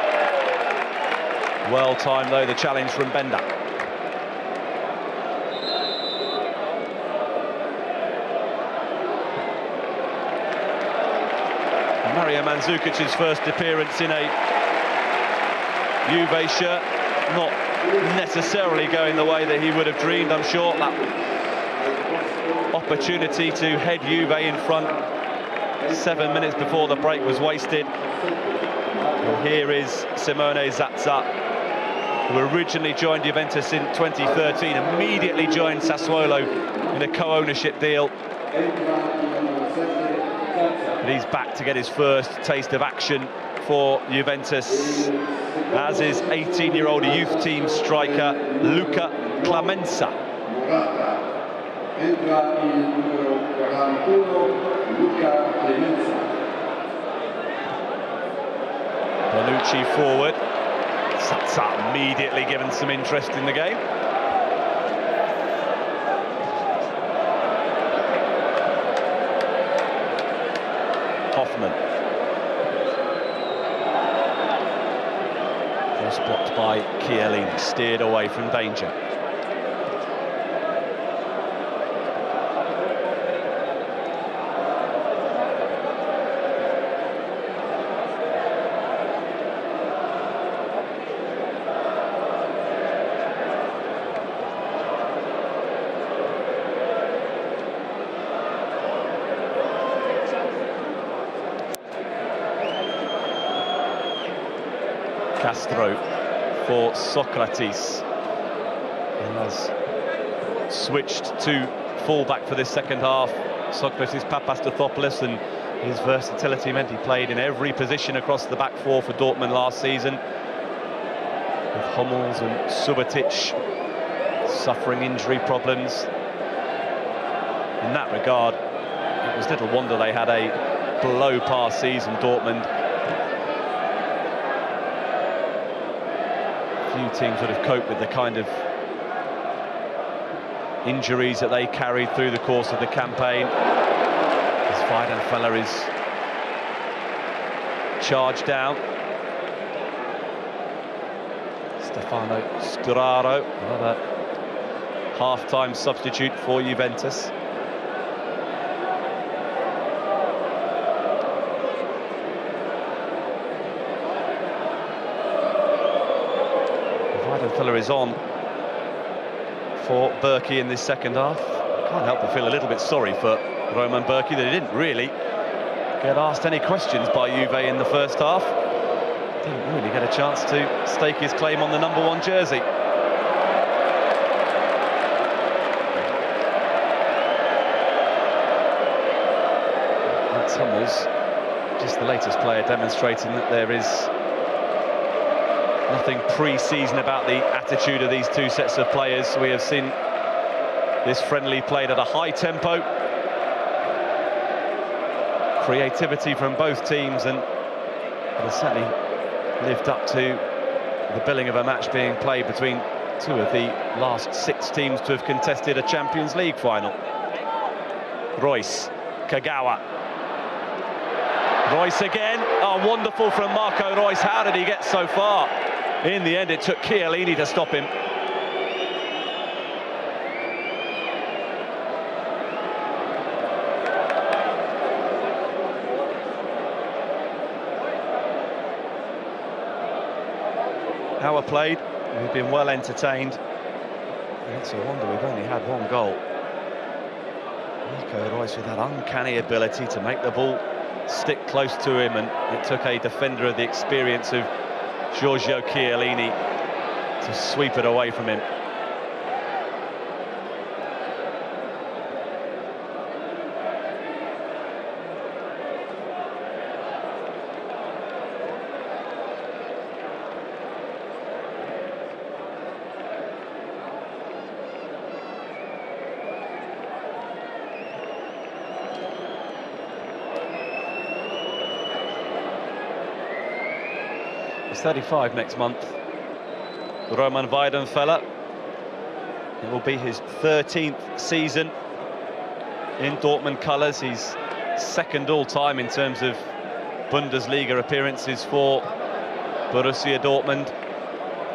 Well timed though, the challenge from Benda. Mario Mandzukic's first appearance in a Juve shirt, not necessarily going the way that he would have dreamed, I'm sure. That opportunity to head Juve in front 7 minutes before the break was wasted. And here is Simone Zaza, who originally joined Juventus in 2013, immediately joined Sassuolo in a co-ownership deal. But he's back to get his first taste of action for Juventus, as is 18-year-old youth team striker Luca Clemenza. Bonucci forward. Zaza immediately given some interest in the game. Hoffmann. First blocked by Chiellini, steered away from danger. Castro for Socrates. He has switched to full-back for this second half. Socrates Papastathopoulos, and his versatility meant he played in every position across the back four for Dortmund last season, with Hummels and Subotic suffering injury problems. In that regard, it was little wonder they had a below-par season, Dortmund. Few teams would have coped with the kind of injuries that they carried through the course of the campaign. As Weidenfeller is charged down. Stefano Sturaro, another half-time substitute for Juventus. Weidenfeller is on for Berkey in this second half. I can't help but feel a little bit sorry for Roman Berkey that he didn't really get asked any questions by Juve in the first half. Didn't really get a chance to stake his claim on the #1 jersey. That's Hummels, just the latest player demonstrating that there is nothing pre-season about the attitude of these two sets of players. We have seen This friendly played at a high tempo. Creativity from both teams, and it has certainly lived up to the billing of a match being played between two of the last 6 teams to have contested a Champions League final. Royce, Kagawa. Royce again. Oh, wonderful from Marco Royce. How did he get so far? In the end, it took Chiellini to stop him. Hour played, we've been well entertained. And it's a wonder we've only had 1 goal. Marco Royce with that uncanny ability to make the ball stick close to him, and it took a defender of the experience of Giorgio Chiellini to sweep it away from him. He's 35 next month, Roman Weidenfeller. It will be his 13th season in Dortmund colours. He's second all-time in terms of Bundesliga appearances for Borussia Dortmund.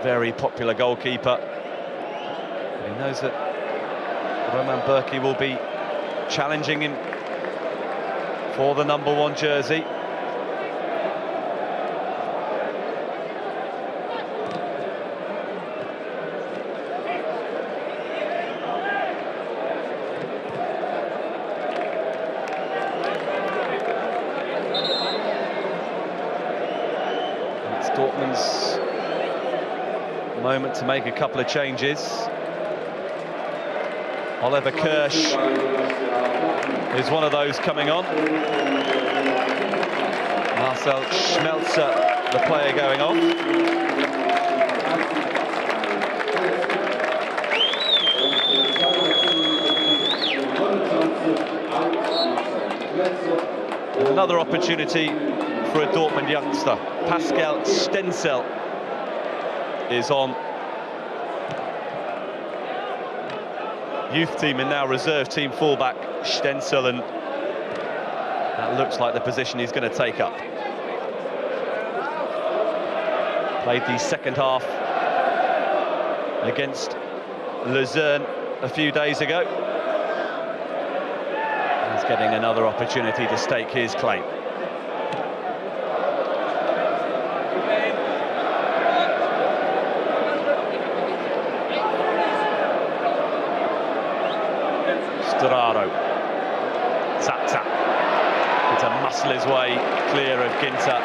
Very popular goalkeeper. And he knows that Roman Bürki will be challenging him for the #1 jersey. Dortmund's moment to make a couple of changes. Oliver Kirsch is one of those coming on. Marcel Schmelzer, the player going off. And another opportunity for a Dortmund youngster. Pascal Stenzel is on. Youth team and now reserve team fullback Stenzel, and that looks like the position he's going to take up. Played the second half against Luzern a few days ago. He's getting another opportunity to stake his claim. Storaro, Zaza, to muscle his way clear of Ginter.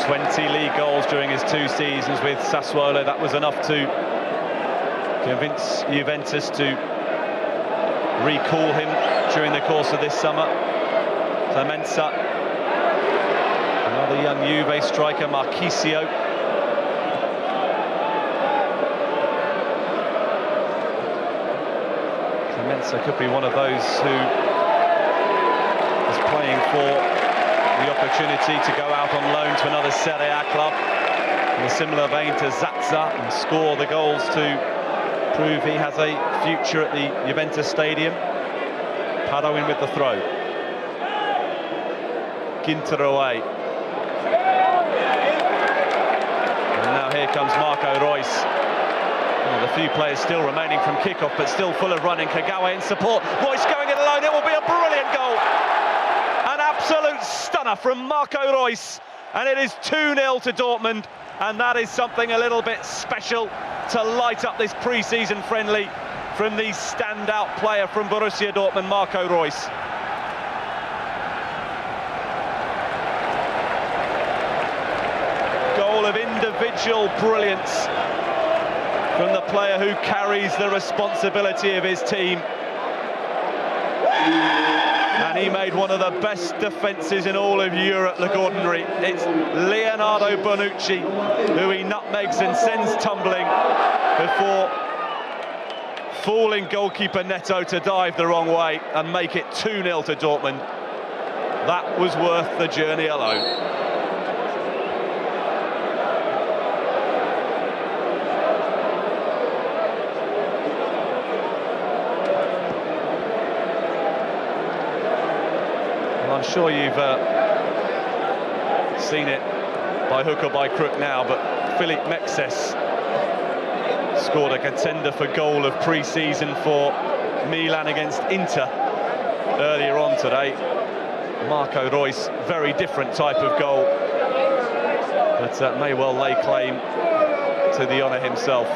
20 league goals during his 2 seasons with Sassuolo. That was enough to convince Juventus to recall him during the course of this summer. Clemenza, another young Juve striker, Marchisio. Clemenza could be one of those who is playing for the opportunity to go out on loan to another Serie A club in a similar vein to Zaza and score the goals to prove he has a future at the Juventus stadium. Pardo in with the throw. Ginter away. And now here comes Marco Royce. Well, the few players still remaining from kickoff, but still full of running. Kagawa in support. Royce going it alone. It will be a brilliant goal. An absolute stunner from Marco Royce. And it is 2-0 to Dortmund. And that is something a little bit special to light up this pre-season friendly from the standout player from Borussia Dortmund, Marco Royce. Goal of individual brilliance from the player who carries the responsibility of his team. And he made one of the best defences in all of Europe look ordinary. It's Leonardo Bonucci who he nutmegs and sends tumbling before fooling goalkeeper Neto to dive the wrong way and make it 2-0 to Dortmund. That was worth the journey alone. Well, I'm sure you've seen it by hook or by crook now, but Philippe Mexes scored a contender for goal of pre-season for Milan against Inter earlier on today. Marco Reus, very different type of goal, but may well lay claim to the honour himself.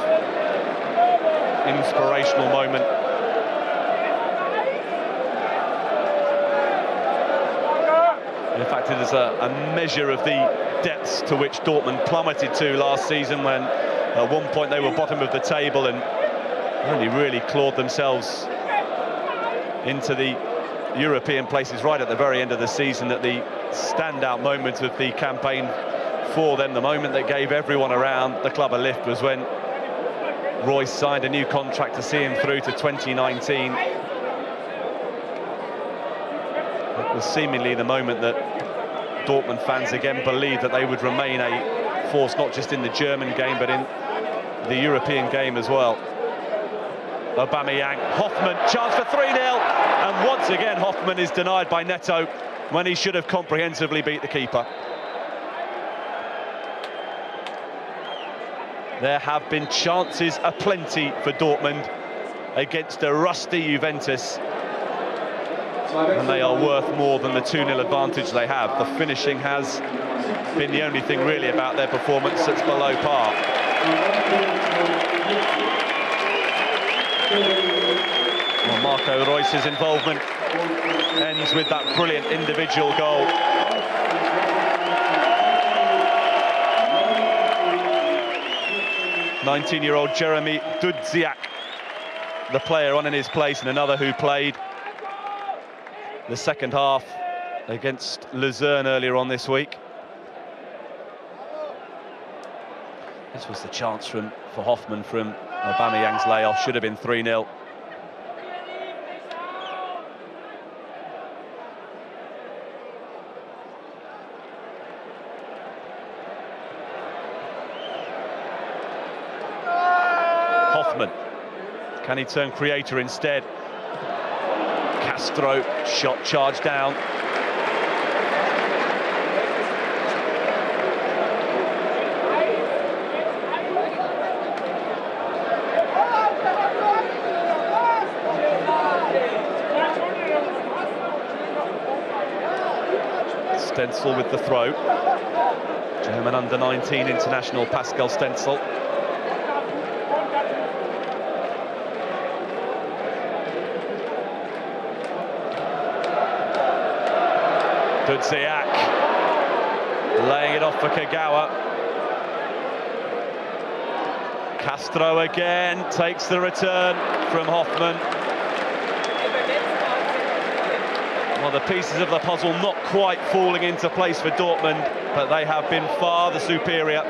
Inspirational moment. In fact, it is a measure of the depths to which Dortmund plummeted to last season, when at one point they were bottom of the table and only really clawed themselves into the European places right at the very end of the season. At the standout moment of the campaign for them, the moment that gave everyone around the club a lift, was when Royce signed a new contract to see him through to 2019. It was seemingly the moment that Dortmund fans again believed that they would remain a force not just in the German game but in the European game as well. Aubameyang, Hoffmann, chance for 3-0, and once again Hoffmann is denied by Neto when he should have comprehensively beat the keeper. There have been chances aplenty for Dortmund against a rusty Juventus, and they are worth more than the 2-0 advantage they have. The finishing has been the only thing really about their performance that's below par. Well, Marco Reus's involvement ends with that brilliant individual goal. '19-year-old Jeremy Dudziak, the player on in his place, and another who played the second half against Luzern earlier on this week. This was the chance for Hoffmann from Aubameyang's layoff. Should have been 3-0. Hoffmann, can he turn creator instead? Castro, shot charged down. Stenzel with the throw. German under-19 international Pascal Stenzel. Dudziak laying it off for Kagawa. Castro again takes the return from Hoffmann. Well, the pieces of the puzzle not quite falling into place for Dortmund, but they have been far the superior.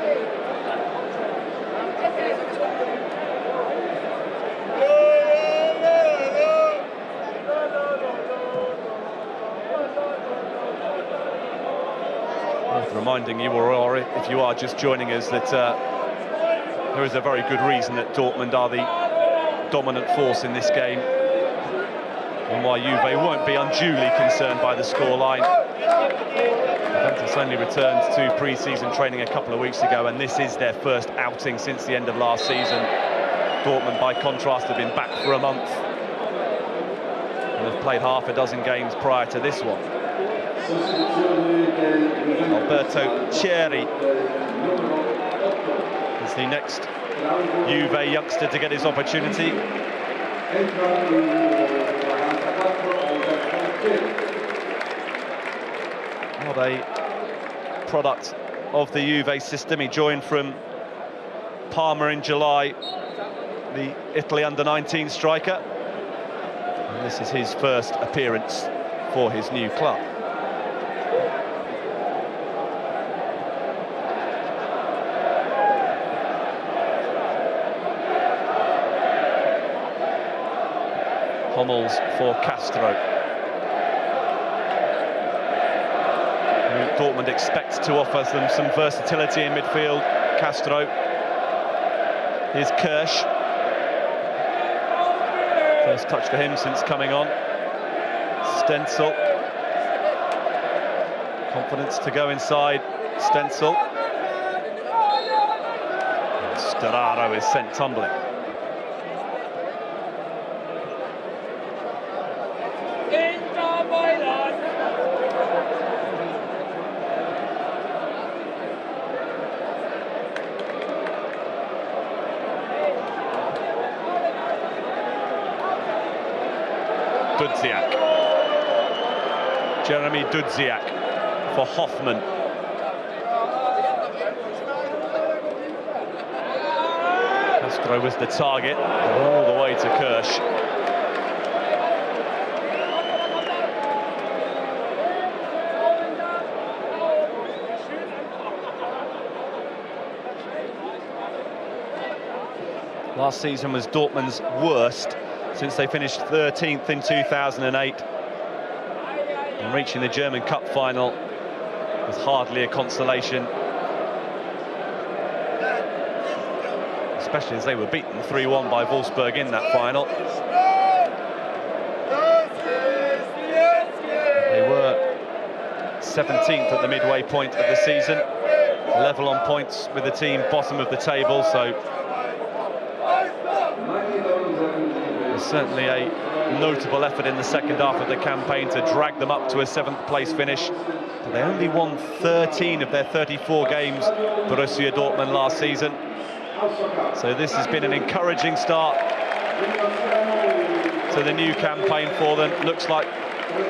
Worth reminding you, or if you are just joining us, that there is a very good reason that Dortmund are the dominant force in this game, and why Juve won't be unduly concerned by the scoreline. Juventus only returned to pre-season training a couple of weeks ago, and this is their first outing since the end of last season. Dortmund, by contrast, have been back for a month and have played half a dozen games prior to this one. Alberto Chieri is the next Juve youngster to get his opportunity. What a product of the Juve system. He joined from Parma in July, the Italy under-19 striker. And this is his first appearance for his new club. Hummels for Castro. Dortmund expects to offer them some versatility in midfield. Castro. Here's Kirsch. First touch for him since coming on. Stenzel. Confidence to go inside. Stenzel. Storaro is sent tumbling. Dudziak. Jeremy Dudziak for Hoffman. Castro was the target, all the way to Kirsch. Last season was Dortmund's worst since they finished 13th in 2008. And reaching the German Cup final was hardly a consolation, especially as they were beaten 3-1 by Wolfsburg in that final. They were 17th at the midway point of the season, level on points with the team bottom of the table, so certainly a notable effort in the second half of the campaign to drag them up to a 7th place finish. But they only won 13 of their 34 games, Borussia Dortmund, last season. So this has been an encouraging start to the new campaign for them. Looks like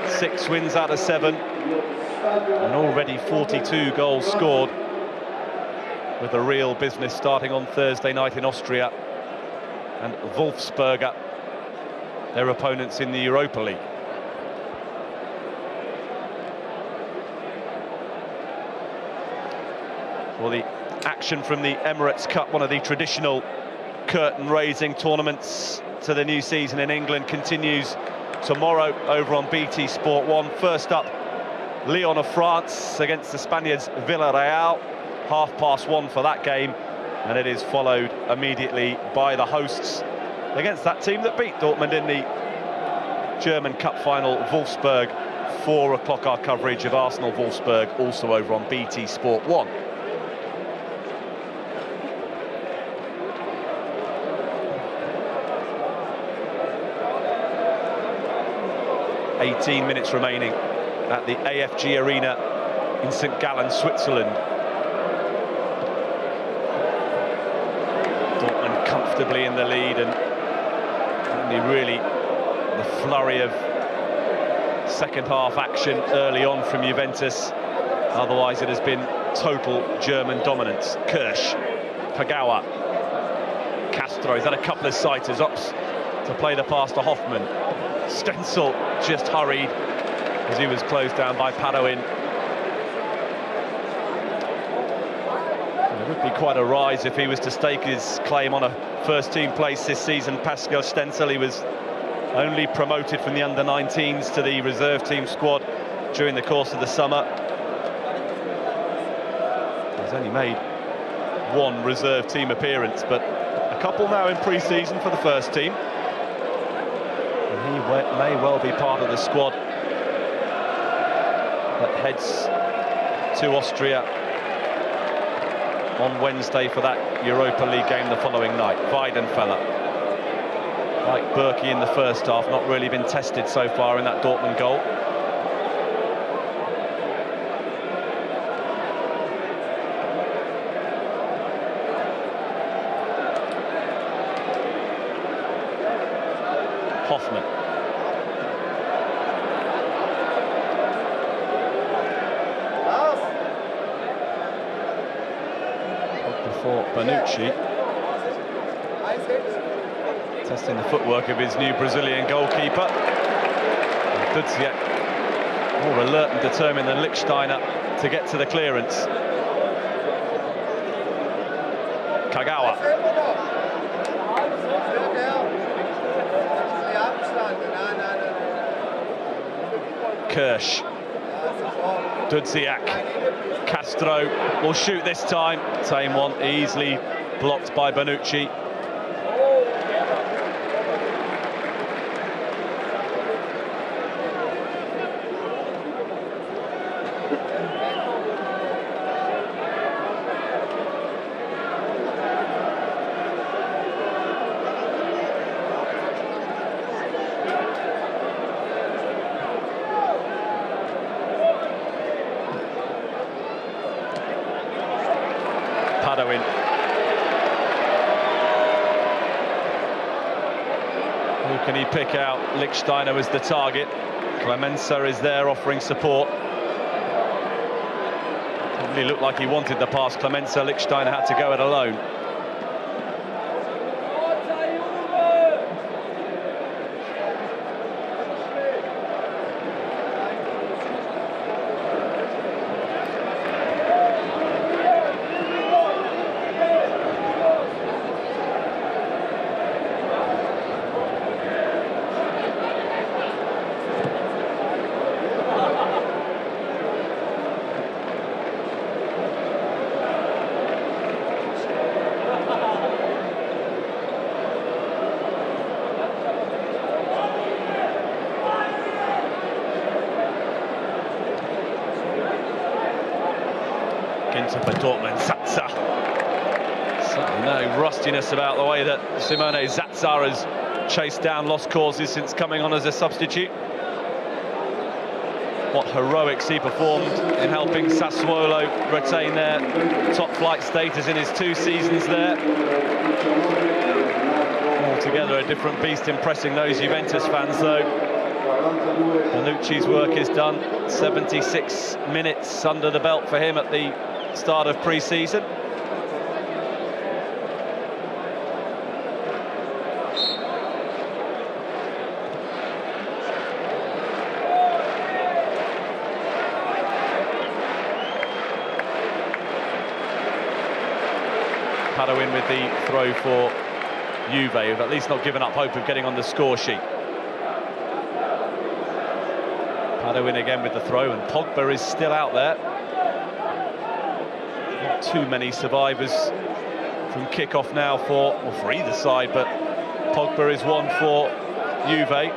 6 wins out of 7 and already 42 goals scored, with the real business starting on Thursday night in Austria and Wolfsburg, their opponents in the Europa League. Well, the action from the Emirates Cup, one of the traditional curtain-raising tournaments to the new season in England, continues tomorrow over on BT Sport 1. First up, Lyon of France against the Spaniards Villarreal. 1:30 for that game, and it is followed immediately by the hosts against that team that beat Dortmund in the German Cup final, Wolfsburg. 4 o'clock our coverage of Arsenal-Wolfsburg, also over on BT Sport 1. "18 minutes remaining at the AFG Arena in St. Gallen, Switzerland. Dortmund comfortably in the lead, and only really the flurry of second half action early on from Juventus. Otherwise it has been total German dominance. Kirsch, Kagawa, Castro, he's had a couple of sighters, opts to play the pass to Hoffman. Stenzel just hurried as he was closed down by Padoin. It would be quite a rise if he was to stake his claim on a first-team place this season. Pascal Stenzel, he was only promoted from the under-19s to the reserve team squad during the course of the summer. He's only made 1 reserve team appearance, but a couple now in pre-season for the first team. And he may well be part of the squad that heads to Austria on Wednesday for that Europa League game the following night. Weidenfeller, like Berkey in the first half, not really been tested so far in that Dortmund goal. Hoffman. For Bonucci, testing the footwork of his new Brazilian goalkeeper. Dudziak more alert and determined than Lichtsteiner to get to the clearance. Kagawa. Kirsch. Dudziak. Castro will shoot this time. Same one, easily blocked by Bonucci. Who can he pick out? Lichtsteiner was the target. Clemenza is there offering support. Didn't really look like he wanted the pass. Clemenza, Lichtsteiner had to go it alone. Into for Dortmund, Zatza. Certainly no rustiness about the way that Simone Zatza has chased down lost causes since coming on as a substitute. What heroics he performed in helping Sassuolo retain their top flight status in his 2 seasons there. Altogether a different beast, impressing those Juventus fans though. Bonucci's work is done. 76 minutes under the belt for him at the start of pre-season. Padoin with the throw for Juve, who've at least not given up hope of getting on the score sheet. Padoin again with the throw, and Pogba is still out there. Not too many survivors from kick-off now for either side, but Pogba is one for Juve.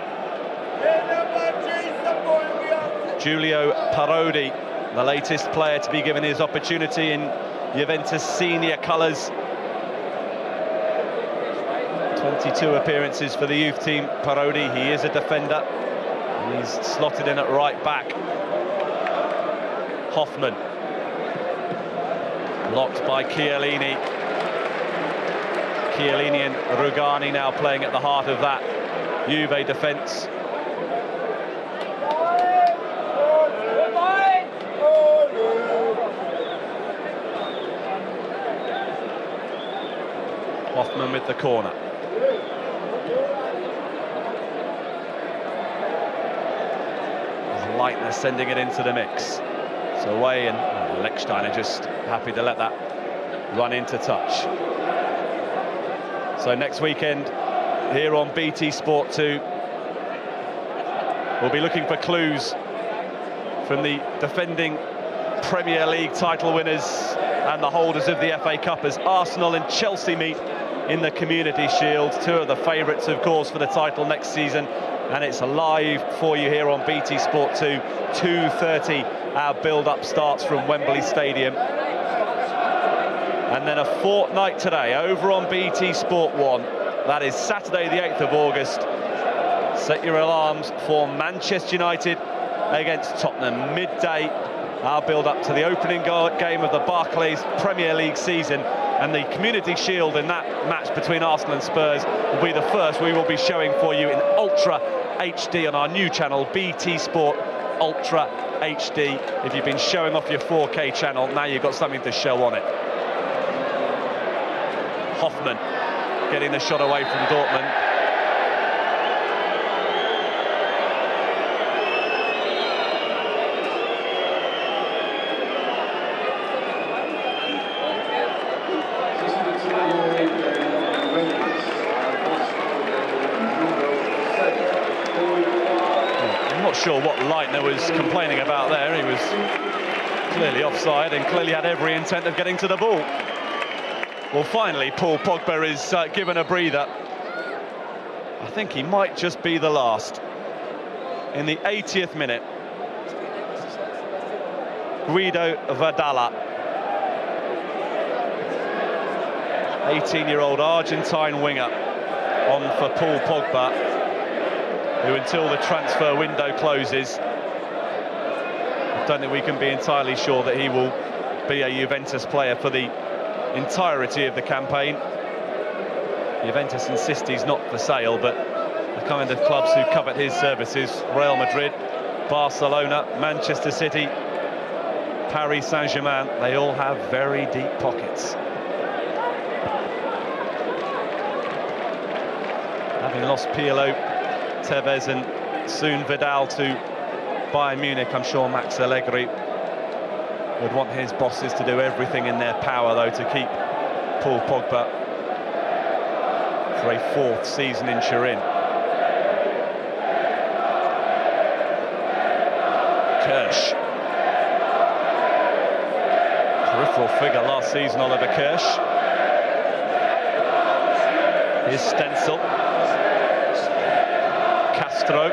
Giulio Parodi, the latest player to be given his opportunity in Juventus senior colours. 22 appearances for the youth team. Parodi, he is a defender. He's slotted in at right back. Hoffman. Blocked by Chiellini. Chiellini and Rugani now playing at the heart of that Juve defence. Hoffman with the corner. There's lightness sending it into the mix. It's away, and Lichtsteiner just happy to let that run into touch. So next weekend here on BT Sport 2, we'll be looking for clues from the defending Premier League title winners and the holders of the FA Cup as Arsenal and Chelsea meet in the Community Shield. 2 of the favourites, of course, for the title next season, and it's live for you here on BT Sport 2. 2:30 our build-up starts from Wembley Stadium. And then a fortnight today over on BT Sport 1. That is Saturday the 8th of August. Set your alarms for Manchester United against Tottenham. Midday, our build-up to the opening game of the Barclays Premier League season. And the Community Shield in that match between Arsenal and Spurs will be the first we will be showing for you in Ultra HD on our new channel, BT Sport Ultra HD. If you've been showing off your 4K channel, now you've got something to show on it. Hoffman getting the shot away from Dortmund. sure what Leitner was complaining about there. He was clearly offside and clearly had every intent of getting to the ball. Well, finally, Paul Pogba is given a breather. I think he might just be the last. In the 80th minute, Guido Vadala, 18-year-old Argentine winger, on for Paul Pogba, who until the transfer window closes, I don't think we can be entirely sure that he will be a Juventus player for the entirety of the campaign. Juventus insist he's not for sale, but the kind of clubs who covet his services, Real Madrid, Barcelona, Manchester City, Paris Saint-Germain, they all have very deep pockets. Having lost Pirlo, Tevez and soon Vidal to Bayern Munich, I'm sure Max Allegri would want his bosses to do everything in their power, though, to keep Paul Pogba for a 4th season in Turin. Kirsch. Peripheral figure last season, Oliver Kirsch. Here's Stenzel. Castro.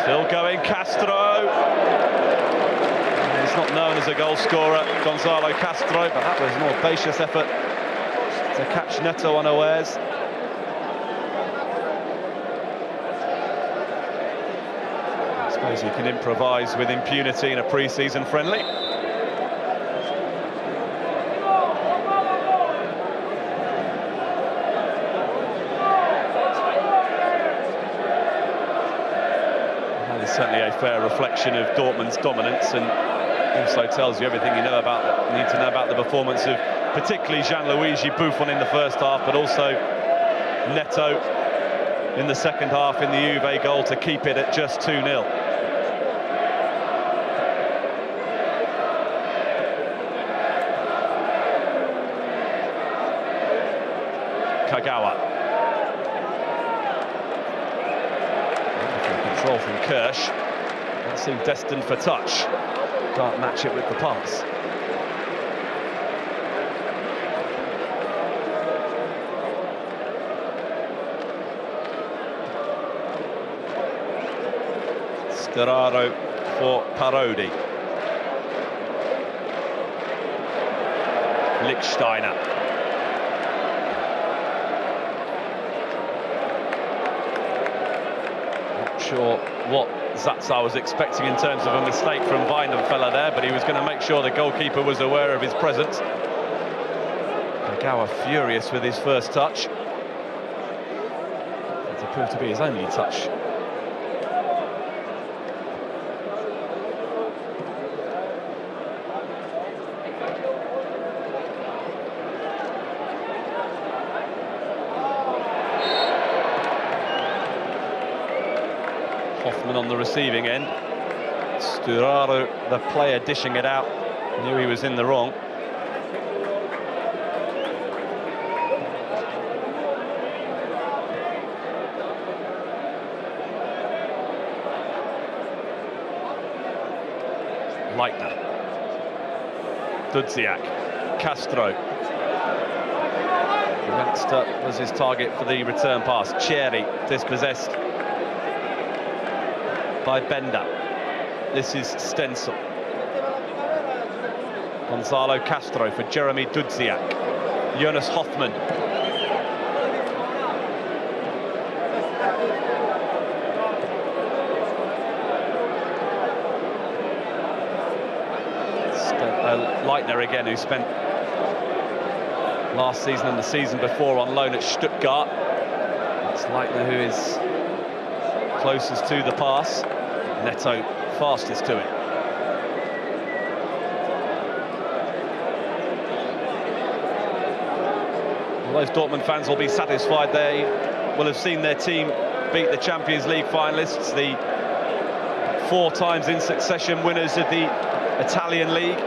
Still going, Castro. He's not known as a goal scorer, Gonzalo Castro, but that was an audacious effort to catch Neto unawares. I suppose he can improvise with impunity in a pre-season friendly. That is certainly a fair reflection of Dortmund's dominance, and also tells you everything you need to know about the performance of particularly Gianluigi Buffon in the first half, but also Neto in the second half in the Juve goal to keep it at just 2-0. Kagawa. Wonderful control from Kirsch. That seemed destined for touch. Can't match it with the pass. Sturaro for Parodi. Lichtsteiner. Not sure what Zaza was expecting in terms of a mistake from Weidenfeller there, but he was going to make sure the goalkeeper was aware of his presence. Kagawa furious with his first touch. It appeared to be his only touch. Hoffman on the receiving end. Sturaro, the player, dishing it out. Knew he was in the wrong. Leitner. Dudziak. Castro. Youngster was his target for the return pass. Cherry dispossessed by Bender. This is Stenzel. Gonzalo Castro for Jeremy Dudziak. Jonas Hoffmann. Leitner again, who spent last season and the season before on loan at Stuttgart. It's Leitner who is closest to the pass. Neto fastest to it. Well, those Dortmund fans will be satisfied. They will have seen their team beat the Champions League finalists, the 4 times in succession winners of the Italian League.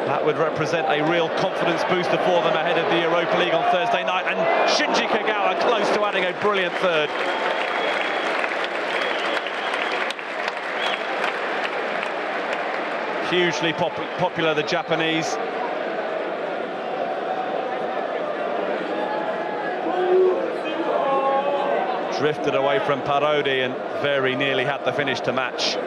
That would represent a real confidence booster for them ahead of the Europa League on Thursday night, and Shinji Kagawa close to adding a brilliant third. hugely popular, the Japanese. Drifted away from Parodi and very nearly had the finish to match.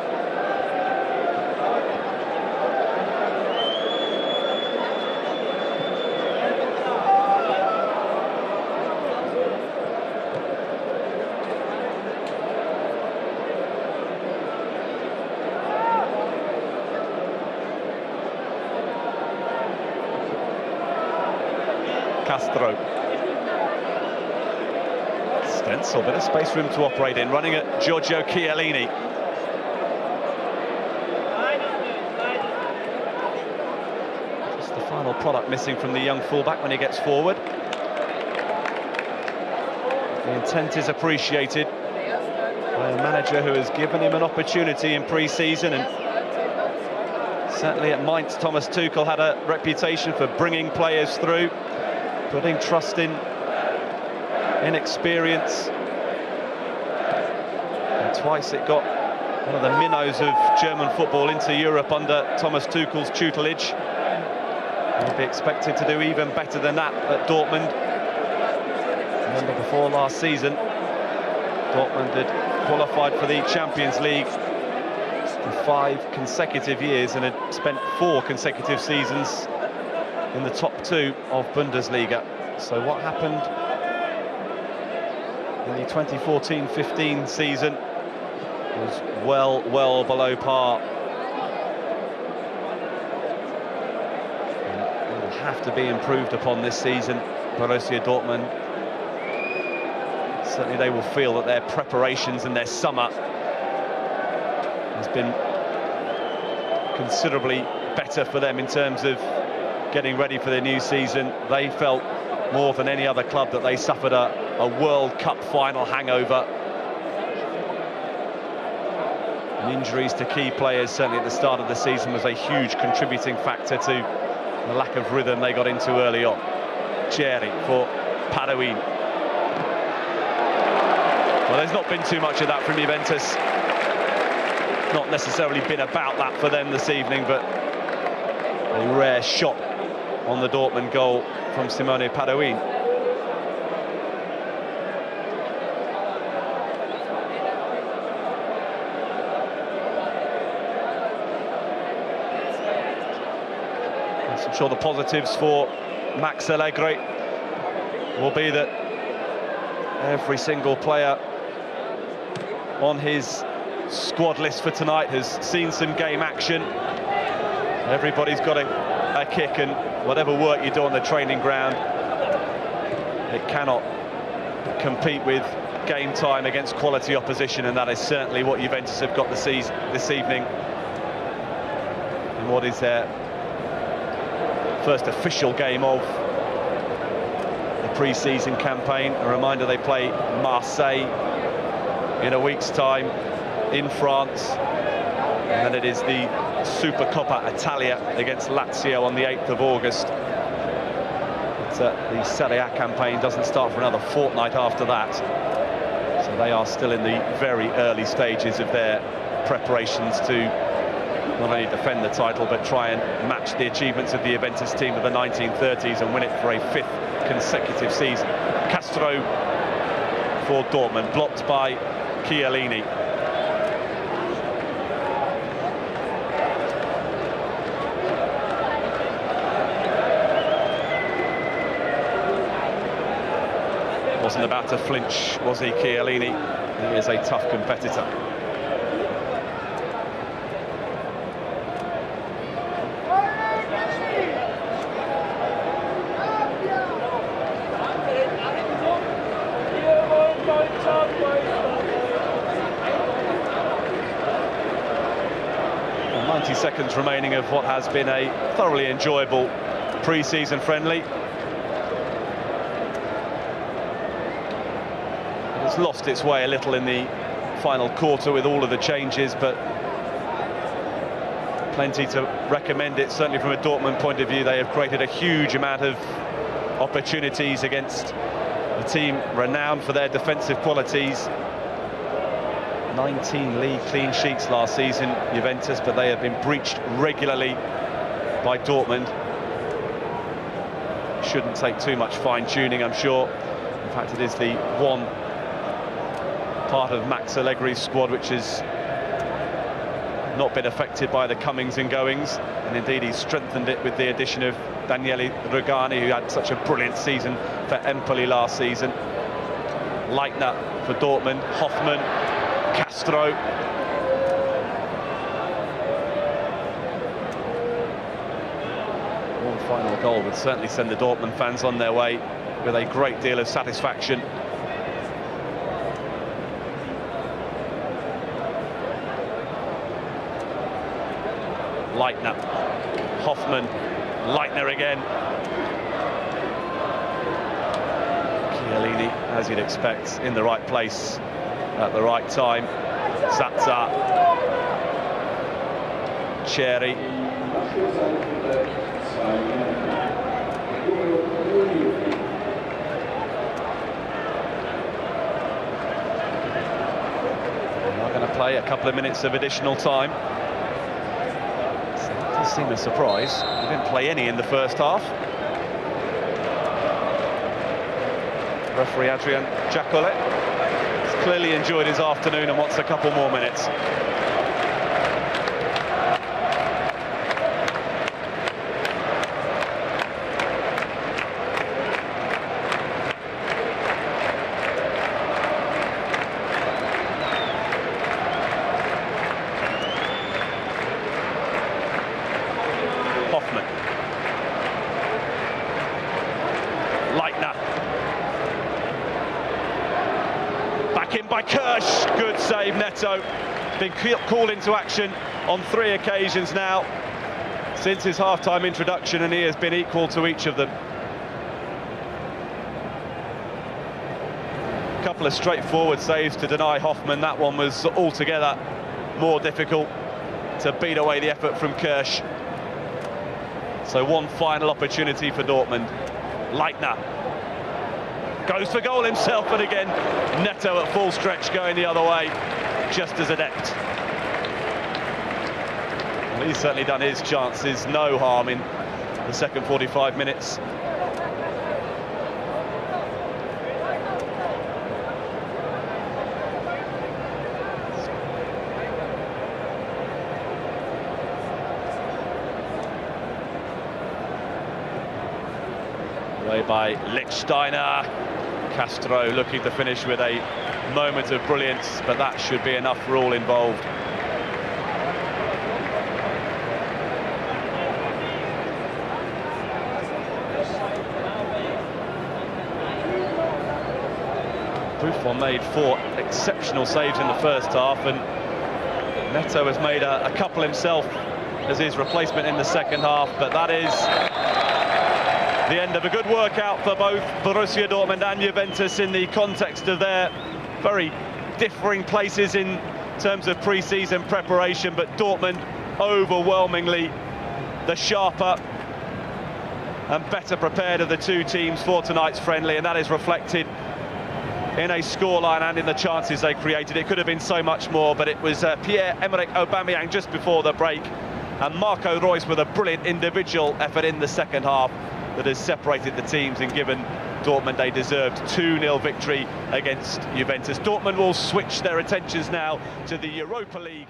Castro. Stencil, bit of space for him to operate in, running at Giorgio Chiellini. Just the final product missing from the young fullback when he gets forward. The intent is appreciated by a manager who has given him an opportunity in pre-season, and certainly at Mainz, Thomas Tuchel had a reputation for bringing players through, putting trust in inexperience. And twice it got one of the minnows of German football into Europe under Thomas Tuchel's tutelage. He'll be expected to do even better than that at Dortmund. Remember, before last season, Dortmund had qualified for the Champions League for 5 consecutive years and had spent 4 consecutive seasons in the top 2 of Bundesliga. So what happened in the 2014-15 season was well below par. And will have to be improved upon this season, Borussia Dortmund. Certainly they will feel that their preparations and their summer has been considerably better for them in terms of getting ready for their new season. They felt more than any other club that they suffered a World Cup final hangover. And injuries to key players, certainly at the start of the season, was a huge contributing factor to the lack of rhythm they got into early on. Cherry for Padoin. Well, there's not been too much of that from Juventus. Not necessarily been about that for them this evening, but a rare shot on the Dortmund goal from Simone Padoin. I'm sure the positives for Max Allegri will be that every single player on his squad list for tonight has seen some game action. Everybody's got a kick, and whatever work you do on the training ground, it cannot compete with game time against quality opposition, and that is certainly what Juventus have got this evening in what is their first official game of the pre-season campaign. A reminder, they play Marseille in a week's time in France, and then it is the Supercoppa Italia against Lazio on the 8th of August. But the Serie A campaign doesn't start for another fortnight after that, so they are still in the very early stages of their preparations to not only defend the title but try and match the achievements of the Juventus team of the 1930s and win it for a 5th consecutive season. Castro for Dortmund, blocked by Chiellini. Wasn't about to flinch, was he, Chiellini? He is a tough competitor. Well, 90 seconds remaining of what has been a thoroughly enjoyable pre-season friendly. It's lost its way a little in the final quarter with all of the changes, but plenty to recommend it. Certainly from a Dortmund point of view, they have created a huge amount of opportunities against a team renowned for their defensive qualities. 19 league clean sheets last season, Juventus, but they have been breached regularly by Dortmund. Shouldn't take too much fine-tuning, I'm sure. In fact, it is the one part of Max Allegri's squad which has not been affected by the comings and goings, and indeed he's strengthened it with the addition of Daniele Rugani, who had such a brilliant season for Empoli last season. Leitner for Dortmund, Hoffmann, Castro. One final goal would certainly send the Dortmund fans on their way with a great deal of satisfaction. Leitner, Hoffmann, Leitner again. Chiellini, as you'd expect, in the right place at the right time. Zaza, Cherry. We're going to play a couple of minutes of additional time. It does seem a surprise. We didn't play any in the first half. Referee Adrian Jacolet has clearly enjoyed his afternoon and wants a couple more minutes. Hoffmann. Leitner. Back in by Kirsch. Good save, Neto. Been called into action on 3 occasions now since his half-time introduction, and he has been equal to each of them. A couple of straightforward saves to deny Hoffmann. That one was altogether more difficult to beat away the effort from Kirsch. So one final opportunity for Dortmund. Leitner goes for goal himself, and again Neto at full stretch going the other way, just as adept. Well, he's certainly done his chances no harm in the second 45 minutes. Away by Lichtsteiner. Castro looking to finish with a moment of brilliance, but that should be enough for all involved. Buffon made 4 exceptional saves in the first half, and Neto has made a couple himself as his replacement in the second half, but that is the end of a good workout for both Borussia Dortmund and Juventus in the context of their very differing places in terms of pre-season preparation, but Dortmund overwhelmingly the sharper and better prepared of the two teams for tonight's friendly, and that is reflected in a scoreline and in the chances they created. It could have been so much more, but it was Pierre-Emerick Aubameyang just before the break and Marco Reus with a brilliant individual effort in the second half that has separated the teams and given Dortmund a deserved 2-0 victory against Juventus. Dortmund will switch their attentions now to the Europa League.